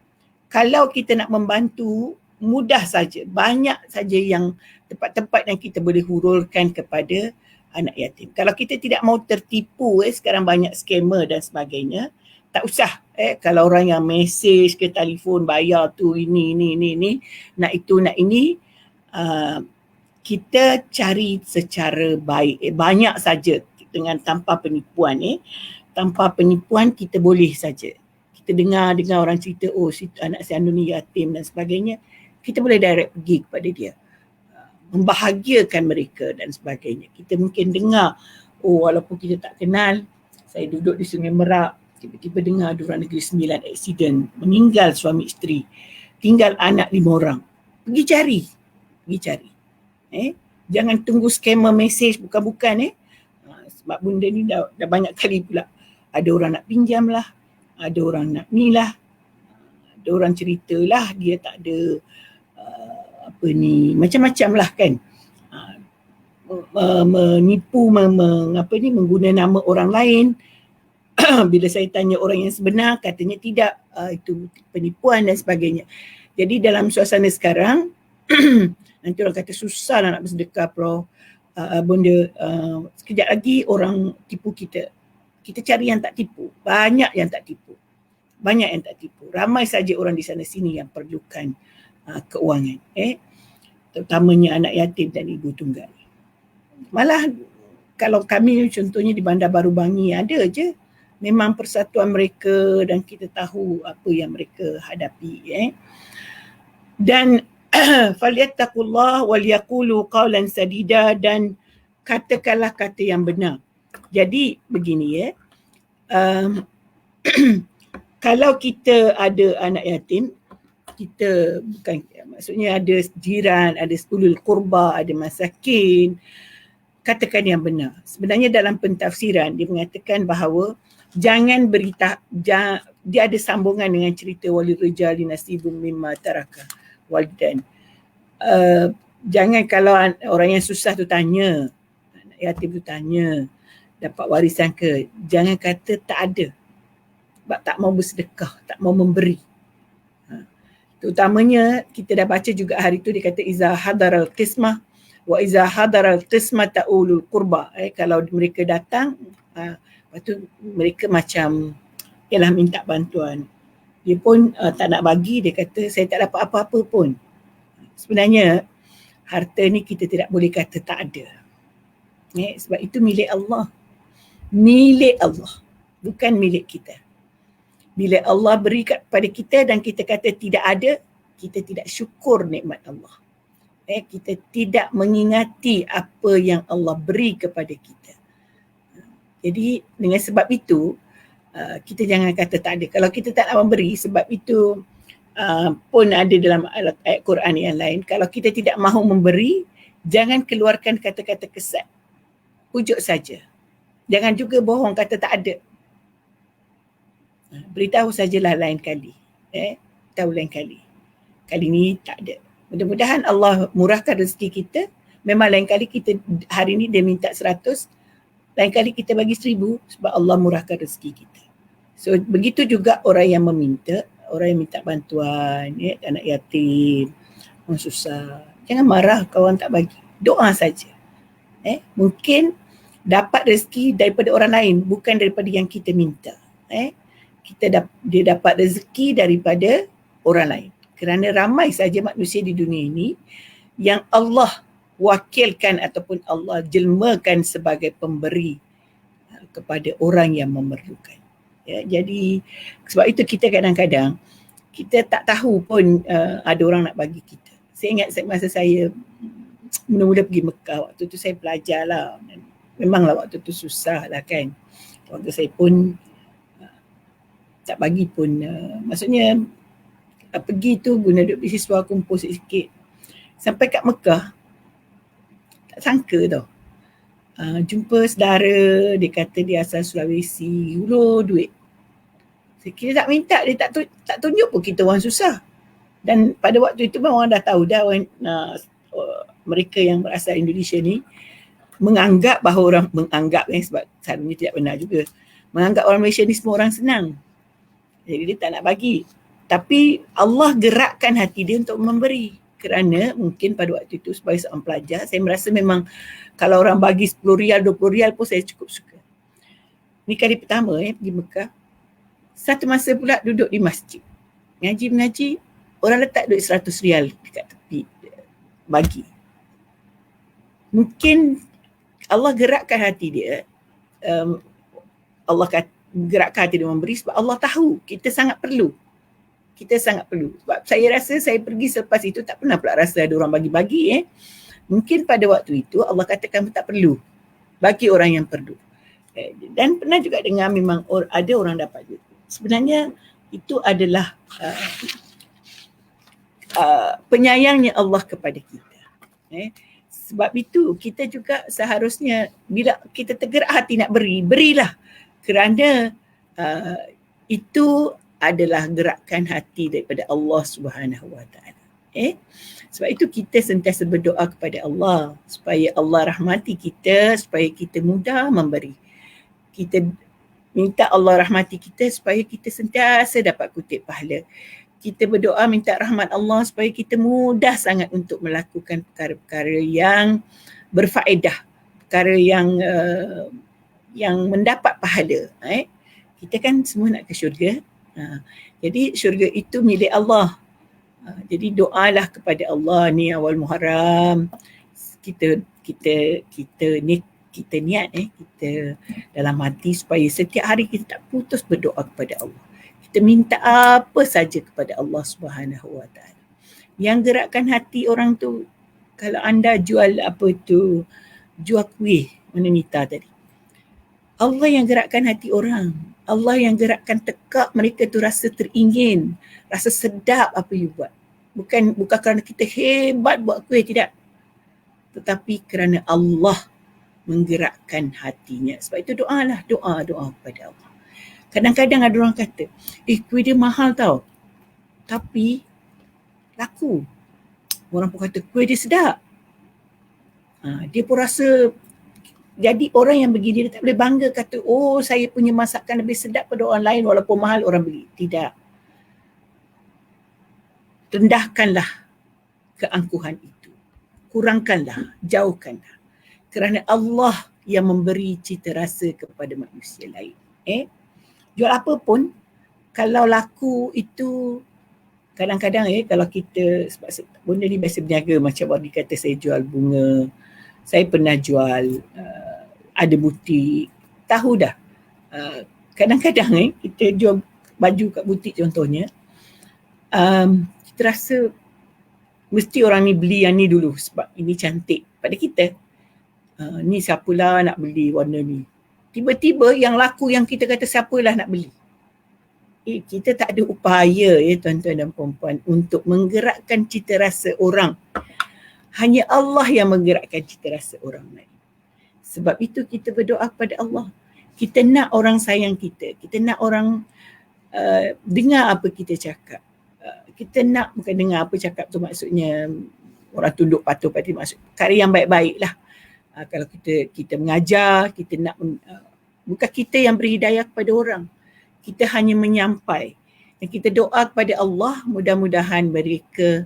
Kalau kita nak membantu, mudah saja. Banyak saja yang tempat-tempat yang kita boleh hurulkan kepada anak yatim. Kalau kita tidak mahu tertipu, sekarang banyak scammer dan sebagainya, tak usah. Kalau orang yang mesej ke telefon, bayar tu ini, nak itu, nak ini, kita cari secara baik. Banyak saja dengan tanpa penipuan. Tanpa penipuan kita boleh saja. Kita dengar orang cerita, oh anak si Anu ni yatim dan sebagainya. Kita boleh direct pergi kepada dia. Membahagiakan mereka dan sebagainya. Kita mungkin dengar, oh walaupun kita tak kenal, saya duduk di Sungai Merak, tiba-tiba dengar diorang Negeri Sembilan aksiden, meninggal suami isteri, tinggal anak 5 orang. Pergi cari. Jangan tunggu scammer message bukan-bukan. Sebab benda ni dah banyak kali pula. Ada orang nak pinjam lah, ada orang nak ni lah, ada orang ceritalah dia tak ada macam-macam lah kan. Menipu, mengguna nama orang lain. Bila saya tanya orang yang sebenar, katanya tidak, itu penipuan dan sebagainya. Jadi dalam suasana sekarang, nanti orang kata susah nak bersedekah, Prof. Benda sekejap lagi orang tipu kita. Kita cari yang tak tipu. Banyak yang tak tipu. Ramai saja orang di sana sini yang perlukan keuangan. Terutamanya anak yatim dan ibu tunggal. Malah kalau kami contohnya di Bandar Baru Bangi ada je. Memang persatuan mereka dan kita tahu apa yang mereka hadapi. Dan falyattaqullah walyaqulu qawlan sadida, dan katakanlah kata yang benar. Jadi begini kalau kita ada anak yatim, kita bukan, maksudnya ada jiran, ada ulul qurba, ada masakin, katakan yang benar. Sebenarnya dalam pentafsiran dia mengatakan bahawa jangan dia ada sambungan dengan cerita walil rijali nasibun mimma taraka walidan. Jangan kalau orang yang susah tu tanya, anak yatim tu tanya, dapat warisan ke, jangan kata tak ada. Sebab tak mau bersedekah, tak mau memberi. Terutamanya kita dah baca juga hari tu dia kata iza hadaral qismah wa iza hadaral qismah ta'ulul qurba. Kalau mereka datang, lepas tu mereka macam ialah minta bantuan. Dia pun tak nak bagi, dia kata saya tak dapat apa-apa pun. Sebenarnya harta ni kita tidak boleh kata tak ada. Sebab itu milik Allah. Milik Allah, bukan milik kita. Bila Allah beri kepada kita dan kita kata tidak ada, kita tidak syukur nikmat Allah. Kita tidak mengingati apa yang Allah beri kepada kita. Jadi dengan sebab itu kita jangan kata tak ada. Kalau kita tak nak memberi, sebab itu pun ada dalam ayat Quran yang lain. Kalau kita tidak mahu memberi, jangan keluarkan kata-kata kesat. Ujuk saja. Jangan juga bohong kata tak ada. Beritahu sajalah lain kali. Tahu lain kali. Kali ni tak ada. Mudah-mudahan Allah murahkan rezeki kita. Memang lain kali kita hari ni dia minta 100, lain kali kita bagi 1000 sebab Allah murahkan rezeki kita. So begitu juga orang yang meminta, orang yang minta bantuan, anak yatim, orang susah. Jangan marah kawan tak bagi. Doa saja. Mungkin dapat rezeki daripada orang lain, bukan daripada yang kita minta. Dia dapat rezeki daripada orang lain. Kerana ramai saja manusia di dunia ini yang Allah wakilkan ataupun Allah jelmakan sebagai pemberi kepada orang yang memerlukan. Jadi sebab itu kita kadang-kadang kita tak tahu pun ada orang nak bagi kita. Saya ingat masa saya mula-mula pergi Mekah, waktu tu saya belajar lah. Memanglah waktu tu susah lah kan. Waktu saya pun tak bagi pun. Maksudnya pergi tu guna duit beasiswa, kumpul sikit. Sampai kat Mekah, tak sangka tau. Jumpa saudara, dia kata dia asal Sulawesi, hulur duit. Kita tak minta, dia tak tunjuk pun kita orang susah. Dan pada waktu itu memang orang dah tahu dah mereka yang berasal Indonesia ni menganggap bahawa orang sebab selalunya tidak benar juga. Menganggap orang Malaysia ni semua orang senang. Jadi dia tak nak bagi. Tapi Allah gerakkan hati dia untuk memberi. Kerana mungkin pada waktu itu sebagai seorang pelajar, saya merasa memang kalau orang bagi 10 rial, 20 rial pun saya cukup suka. Ni kali pertama pergi Mekah. Satu masa pula duduk di masjid. Ngaji-mengaji, orang letak duit 100 rial dekat tepi. Bagi. Mungkin Allah gerakkan hati dia. Allah gerakkan hati dia memberi sebab Allah tahu kita sangat perlu. Kita sangat perlu. Sebab saya rasa saya pergi selepas itu tak pernah pula rasa ada orang bagi-bagi. Mungkin pada waktu itu Allah katakan tak perlu. Bagi orang yang perlu. Dan pernah juga dengar memang ada orang dapat duit. Sebenarnya itu adalah penyayangnya Allah kepada kita. Sebab itu kita juga seharusnya bila kita tergerak hati nak beri, berilah. Kerana itu adalah gerakan hati daripada Allah Subhanahu Wa Taala. Sebab itu kita sentiasa berdoa kepada Allah supaya Allah rahmati kita, supaya kita mudah memberi. Kita minta Allah rahmati kita supaya kita sentiasa dapat kutip pahala. Kita berdoa minta rahmat Allah supaya kita mudah sangat untuk melakukan perkara-perkara yang berfaedah, perkara yang mendapat pahala. Kita kan semua nak ke syurga. Jadi syurga itu milik Allah. Jadi doalah kepada Allah ni awal Muharram. Kita niat kita dalam hati supaya setiap hari kita tak putus berdoa kepada Allah. Kita minta apa saja kepada Allah Subhanahu Wa Taala. Yang gerakkan hati orang tu, kalau anda jual jual kuih, mana Nita tadi. Allah yang gerakkan hati orang. Allah yang gerakkan tekak mereka tu rasa teringin, rasa sedap apa you buat. Bukan kerana kita hebat buat kuih, tidak. Tetapi kerana Allah menggerakkan hatinya. Sebab itu doa kepada Allah. Kadang-kadang ada orang kata, kuih dia mahal tau. Tapi laku. Orang pun kata kuih dia sedap. Dia pun rasa. Jadi orang yang begini dia tak boleh bangga kata, saya punya masakan lebih sedap pada orang lain walaupun mahal orang beli. Tidak. Rendahkanlah keangkuhan itu. Kurangkanlah, jauhkanlah. Kerana Allah yang memberi cita rasa kepada manusia lain. Jual apa pun, kalau laku itu kadang-kadang kalau kita, sebab benda ni biasa berniaga, macam orang kata saya jual bunga. Saya pernah jual, ada butik, tahu dah. Kadang-kadang kita jual baju kat butik contohnya, kita rasa mesti orang ni beli yang ni dulu sebab ini cantik pada kita. Ni siapalah nak beli warna ni. Tiba-tiba yang laku yang kita kata siapalah nak beli. Kita tak ada upaya tuan-tuan dan puan-puan untuk menggerakkan cita rasa orang. Hanya Allah yang menggerakkan cita rasa orang lain. Sebab itu kita berdoa kepada Allah. Kita nak orang sayang kita. Kita nak orang dengar apa kita cakap. Kita nak bukan dengar apa cakap tu maksudnya orang tunduk patuh pada maksud perkara yang baik-baik lah. Kalau kita mengajar, kita nak bukan kita yang beri hidayah kepada orang. Kita hanya menyampai. Dan kita doa kepada Allah mudah-mudahan mereka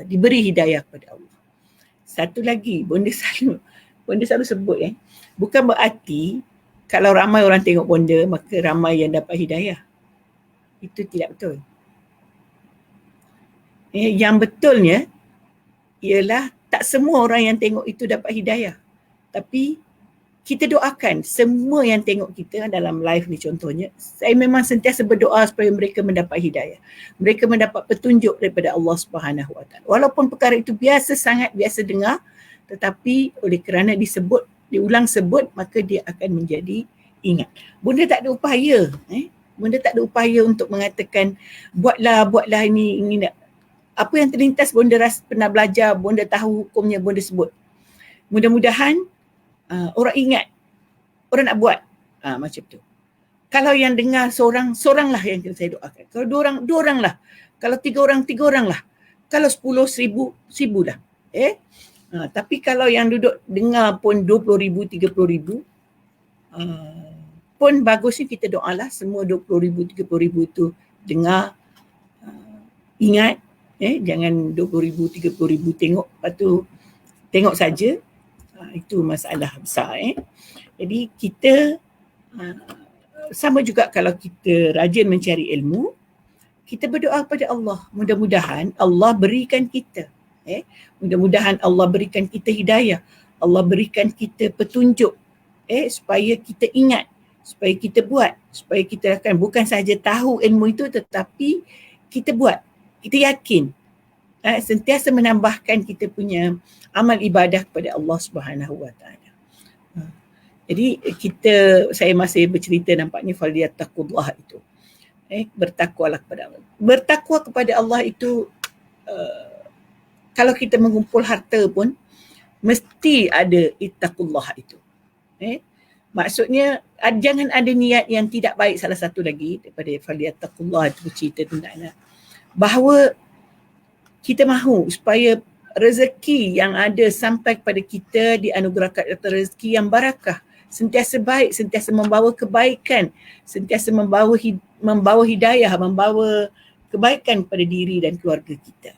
diberi hidayah kepada Allah. Satu lagi, bonda selalu sebut bukan berarti kalau ramai orang tengok bonda maka ramai yang dapat hidayah. Itu tidak betul. Yang betulnya ialah tak semua orang yang tengok itu dapat hidayah. Tapi kita doakan semua yang tengok kita dalam live ni contohnya. Saya memang sentiasa berdoa supaya mereka mendapat hidayah. Mereka mendapat petunjuk daripada Allah Subhanahu Wa Taala. Walaupun perkara itu sangat biasa dengar, tetapi oleh kerana diulang sebut, maka dia akan menjadi ingat. Bunda tak ada upaya. Bunda tak ada upaya untuk mengatakan buatlah ini nak. Apa yang terlintas bonda pernah belajar, bonda tahu hukumnya, bonda sebut. Mudah-mudahan orang ingat, orang nak buat. Macam tu. Kalau yang dengar seorang lah yang saya doakan. Kalau dua orang lah. Kalau tiga orang lah. Kalau 10,000 lah. Tapi kalau yang duduk dengar pun 20,000, 30,000, pun bagusnya kita doalah semua 20,000, 30,000 tu dengar, ingat. Jangan 20,000, 30,000 tengok, lepas tu tengok saja. Itu masalah besar. Jadi kita sama juga kalau kita rajin mencari ilmu, kita berdoa kepada Allah. Mudah-mudahan Allah berikan kita. Mudah-mudahan Allah berikan kita hidayah. Allah berikan kita petunjuk. Supaya kita ingat, supaya kita buat, supaya kita akan bukan sahaja tahu ilmu itu tetapi kita buat. Kita yakin, sentiasa menambahkan kita punya amal ibadah kepada Allah Subhanahu Wa Taala. Jadi saya masih bercerita nampaknya fardiyat taqullah itu. Bertakwalah kepada Allah. Bertakwa kepada Allah itu kalau kita mengumpul harta pun mesti ada ittaqullah itu. Maksudnya jangan ada niat yang tidak baik. Salah satu lagi daripada fardiyat taqullah itu bercerita tentang bahawa kita mahu supaya rezeki yang ada sampai kepada kita dianugerahkan rezeki yang barakah, sentiasa baik, sentiasa membawa kebaikan, sentiasa membawa hidayah, membawa kebaikan kepada diri dan keluarga kita.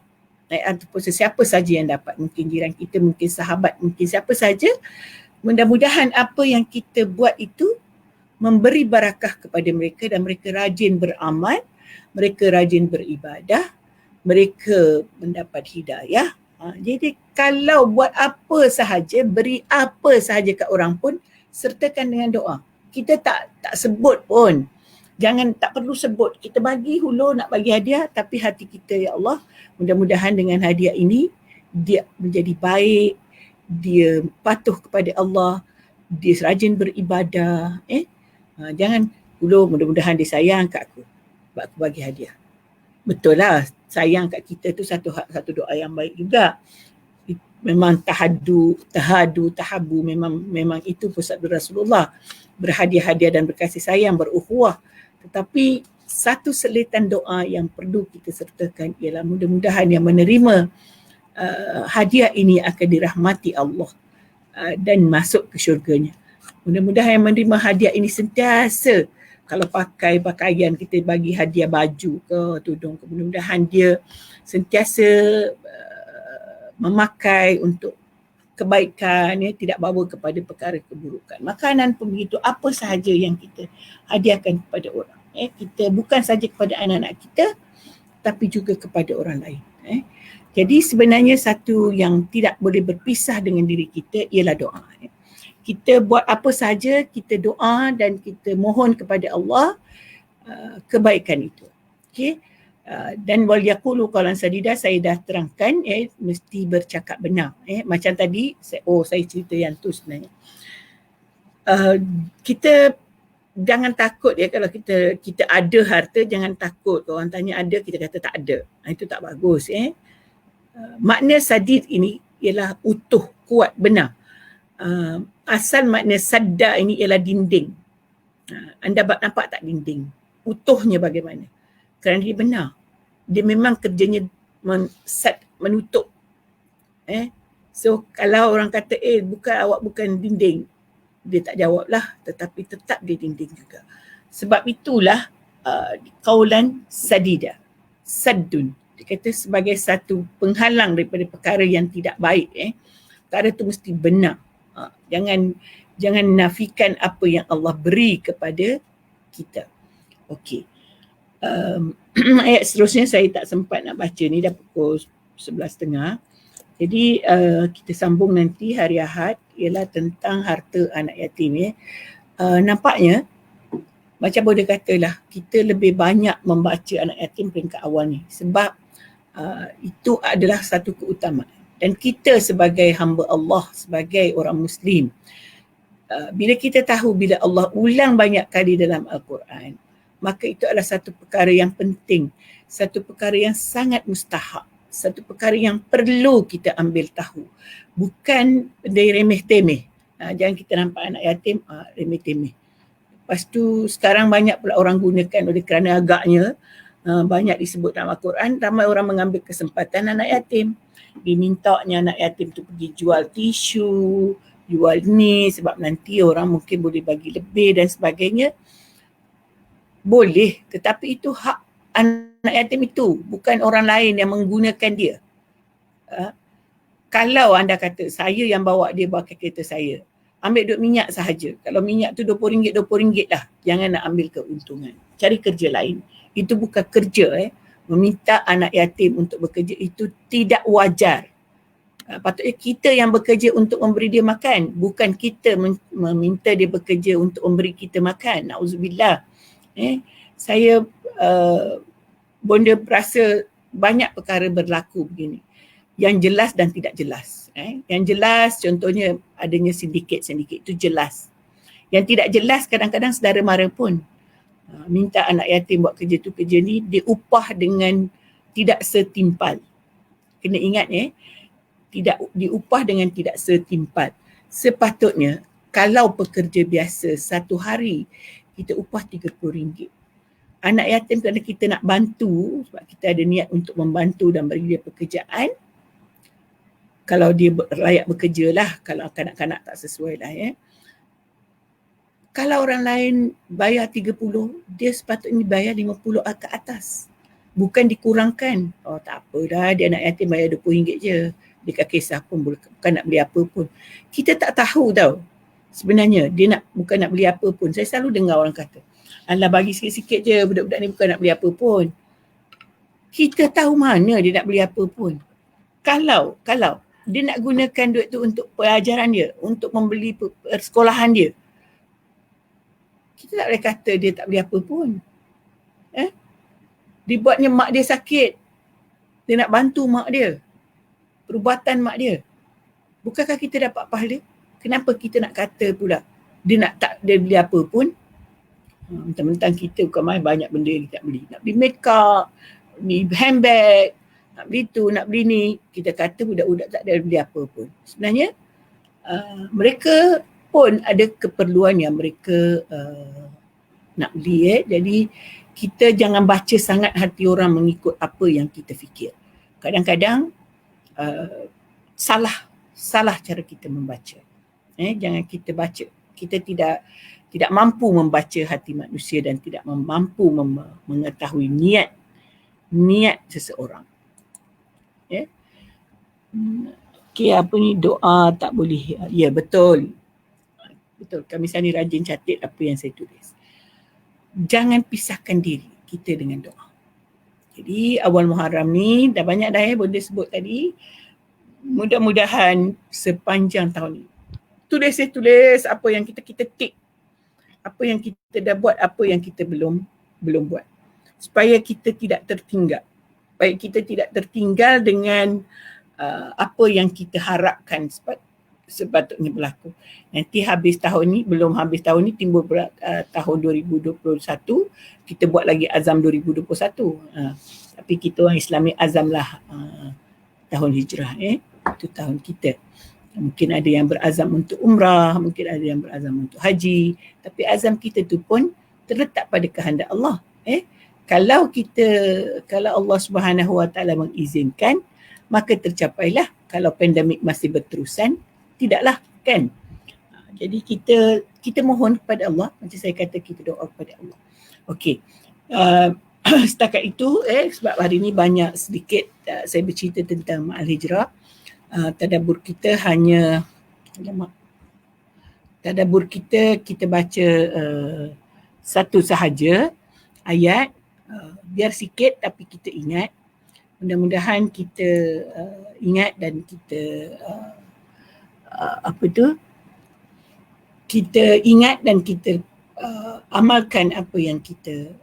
Ataupun sesiapa saja yang dapat, mungkin jiran kita, mungkin sahabat, mungkin siapa saja. Mudah-mudahan apa yang kita buat itu memberi barakah kepada mereka dan mereka rajin beramal, mereka rajin beribadah, mereka mendapat hidayah. Jadi kalau buat apa sahaja, beri apa sahaja kat orang pun, sertakan dengan doa. Kita tak sebut pun. Jangan, tak perlu sebut. Kita bagi hulur nak bagi hadiah, tapi hati kita, ya Allah, mudah-mudahan dengan hadiah ini dia menjadi baik, dia patuh kepada Allah, dia rajin beribadah. Jangan hulur mudah-mudahan dia sayang kat aku sebab aku bagi hadiah. Betul lah, sayang kat kita tu satu doa yang baik juga. Memang tahabu, memang itu sabda Rasulullah. Berhadiah-hadiah dan berkasih sayang, berukhuwah. Tetapi satu selitan doa yang perlu kita sertakan ialah mudah-mudahan yang menerima hadiah ini akan dirahmati Allah dan masuk ke syurganya. Mudah-mudahan yang menerima hadiah ini sentiasa, kalau pakai pakaian kita bagi hadiah baju ke tudung ke, mudah-mudahan dia sentiasa memakai untuk kebaikan, tidak bawa kepada perkara keburukan. Makanan pun begitu, apa sahaja yang kita hadiahkan kepada orang. Kita bukan saja kepada anak-anak kita, tapi juga kepada orang lain. Jadi sebenarnya satu yang tidak boleh berpisah dengan diri kita ialah doa. Kita buat apa sahaja, kita doa dan kita mohon kepada Allah kebaikan itu. Okay? Dan wal yaqulu qawlan sadida, saya dah terangkan mesti bercakap benar. Macam tadi saya cerita yang tu sebenarnya. Kita jangan takut kalau kita ada harta, jangan takut. Orang tanya ada, kita kata tak ada. Itu tak bagus. Makna sadid ini ialah utuh, kuat, benar. Asal makna sadda ini ialah dinding. Anda nampak tak dinding? Utuhnya bagaimana? Kerana dia benar. Dia memang kerjanya menutup. So kalau orang kata awak bukan dinding, dia tak jawab lah, tetapi tetap dia dinding juga. Sebab itulah qaulan sadida, saddun, dia kata sebagai satu penghalang daripada perkara yang tidak baik. Perkara tu mesti benar. Jangan nafikan apa yang Allah beri kepada kita. Okey. Ayat seterusnya saya tak sempat nak baca ni, dah pukul 11.30. Jadi kita sambung nanti hari Ahad, ialah tentang harta anak yatim. Nampaknya macam boleh katalah kita lebih banyak membaca anak yatim peringkat awal ni, sebab itu adalah satu keutamaan. Dan kita sebagai hamba Allah, sebagai orang Muslim, bila kita tahu bila Allah ulang banyak kali dalam Al-Quran, maka itu adalah satu perkara yang penting, satu perkara yang sangat mustahak, satu perkara yang perlu kita ambil tahu. Bukan benda remeh-temeh. Jangan kita nampak anak yatim remeh-temeh. Lepas tu sekarang banyak pula orang gunakan oleh kerana agaknya banyak disebut dalam Al-Quran, ramai orang mengambil kesempatan anak yatim. Dimintanya anak yatim tu pergi jual tisu, jual ni, sebab nanti orang mungkin boleh bagi lebih dan sebagainya. Boleh, tetapi itu hak anak yatim itu, bukan orang lain yang menggunakan dia. Kalau anda kata saya yang bawa dia pakai kereta saya, ambil duit minyak sahaja. Kalau minyak tu RM20, RM20 lah. Jangan nak ambil keuntungan. Cari kerja lain. Itu bukan kerja. Meminta anak yatim untuk bekerja itu tidak wajar. Patutnya kita yang bekerja untuk memberi dia makan, bukan kita meminta dia bekerja untuk memberi kita makan. Na'udzubillah. Saya bonda berasa banyak perkara berlaku begini, yang jelas dan tidak jelas. Yang jelas contohnya adanya sindiket-sindiket, itu jelas. Yang tidak jelas kadang-kadang saudara mara pun minta anak yatim buat kerja tu kerja ni, diupah dengan tidak setimpal. Kena ingat tidak diupah dengan tidak setimpal. Sepatutnya kalau pekerja biasa satu hari kita upah RM30. Anak yatim kerana kita nak bantu, sebab kita ada niat untuk membantu dan beri dia pekerjaan, kalau dia layak bekerja lah, kalau kanak-kanak tak sesuai lah. Kalau orang lain bayar 30, dia sepatutnya bayar 50 ke atas. Bukan dikurangkan. Oh tak apa dah, dia anak yatim bayar RM20 je. Dia tak kisah pun, bukan nak beli apa pun. Kita tak tahu tau. Sebenarnya dia bukan nak beli apa pun. Saya selalu dengar orang kata, alah bagi sikit-sikit je, budak-budak ni bukan nak beli apa pun. Kita tahu mana dia nak beli apa pun. Kalau dia nak gunakan duit tu untuk pelajaran dia, untuk membeli persekolahan dia, kita tak boleh kata dia tak beli apa pun. Dibuatnya mak dia sakit, dia nak bantu mak dia, perubatan mak dia. Bukankah kita dapat pahala? Kenapa kita nak kata pula dia beli apa pun? Mentang-mentang kita bukan main banyak benda yang kita nak beli. Nak beli makeup, beli handbag, nak beli tu, nak beli ni. Kita kata budak-budak tak ada beli apa pun. Sebenarnya mereka pun ada keperluan yang mereka nak beli. Jadi kita jangan baca sangat hati orang mengikut apa yang kita fikir. Kadang-kadang salah cara kita membaca. Jangan kita baca. Kita tidak mampu membaca hati manusia dan tidak mampu mengetahui niat seseorang. Okey, apa ni, doa tak boleh. Ya, betul. Betul. Kami sini rajin catat apa yang saya tulis. Jangan pisahkan diri kita dengan doa. Jadi awal Muharram ni dah banyak dah boleh sebut tadi. Mudah-mudahan sepanjang tahun ni tulis apa yang kita tik, apa yang kita dah buat, apa yang kita belum buat. supaya kita tidak tertinggal. Supaya kita tidak tertinggal dengan apa yang kita harapkan sepatutnya berlaku. Nanti habis tahun ni, belum habis tahun ni, timbul tahun 2021, kita buat lagi azam 2021. Tapi kita orang Islam ni azamlah tahun hijrah. Itu tahun kita. Mungkin ada yang berazam untuk umrah, mungkin ada yang berazam untuk haji. Tapi azam kita tu pun terletak pada kehendak Allah. Kalau Allah Subhanahu Wa Taala mengizinkan, maka tercapailah. Kalau pandemik masih berterusan, tidaklah, kan? Jadi kita mohon kepada Allah, macam saya kata, kita doa kepada Allah. Okey. Setakat itu, sebab hari ini banyak sedikit saya bercerita tentang Ma'al Hijrah. Tadabbur kita hanya kita baca satu sahaja ayat, biar sikit tapi kita ingat. Mudah-mudahan kita ingat dan kita kita ingat dan kita amalkan apa yang kita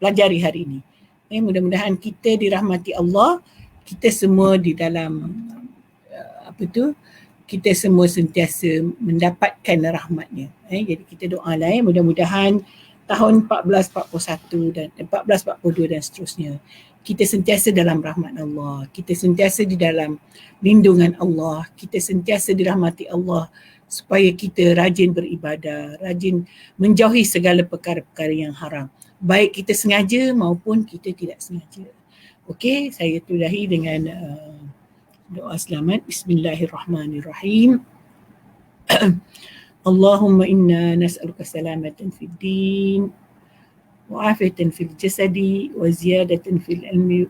pelajari hari ini. Mudah-mudahan kita dirahmati Allah, kita semua di dalam kita semua sentiasa mendapatkan rahmatnya. Jadi kita doalah, mudah-mudahan tahun 1441 dan 1442 dan seterusnya, kita sentiasa dalam rahmat Allah, kita sentiasa di dalam lindungan Allah, kita sentiasa dirahmati Allah, supaya kita rajin beribadah, rajin menjauhi segala perkara-perkara yang haram, baik kita sengaja maupun kita tidak sengaja. Okey, saya tudahi dengan doa selamat. Bismillahirrahmanirrahim. Allahumma inna nas'aluka salamatan fid din وعافية في الجسد وزيادة في العلم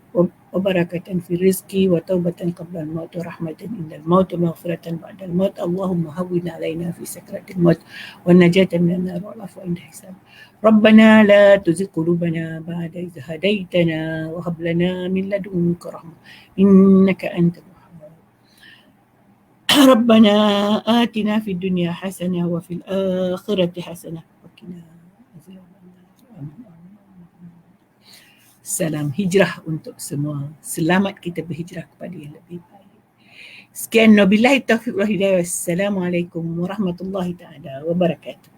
وبركة في الرزق وتوبة قبل الموت ورحمة عند الموت ومغفرة بعد الموت. اللهم هون علينا في سكرات الموت والنجاة من النار والعفو عند الحساب. ربنا لا تزغ قلوبنا بعد إذ هديتنا وهب لنا من لدنك رحمة إنك أنت الوهاب. ربنا آتنا في الدنيا حسنة وفي الآخرة حسنة وقنا عذاب النار. Salam hijrah untuk semua. Selamat kita berhijrah kepada yang lebih baik. Sekian, wabillahi taufiq wal hidayah. Wassalamualaikum warahmatullahi taala wabarakatuh.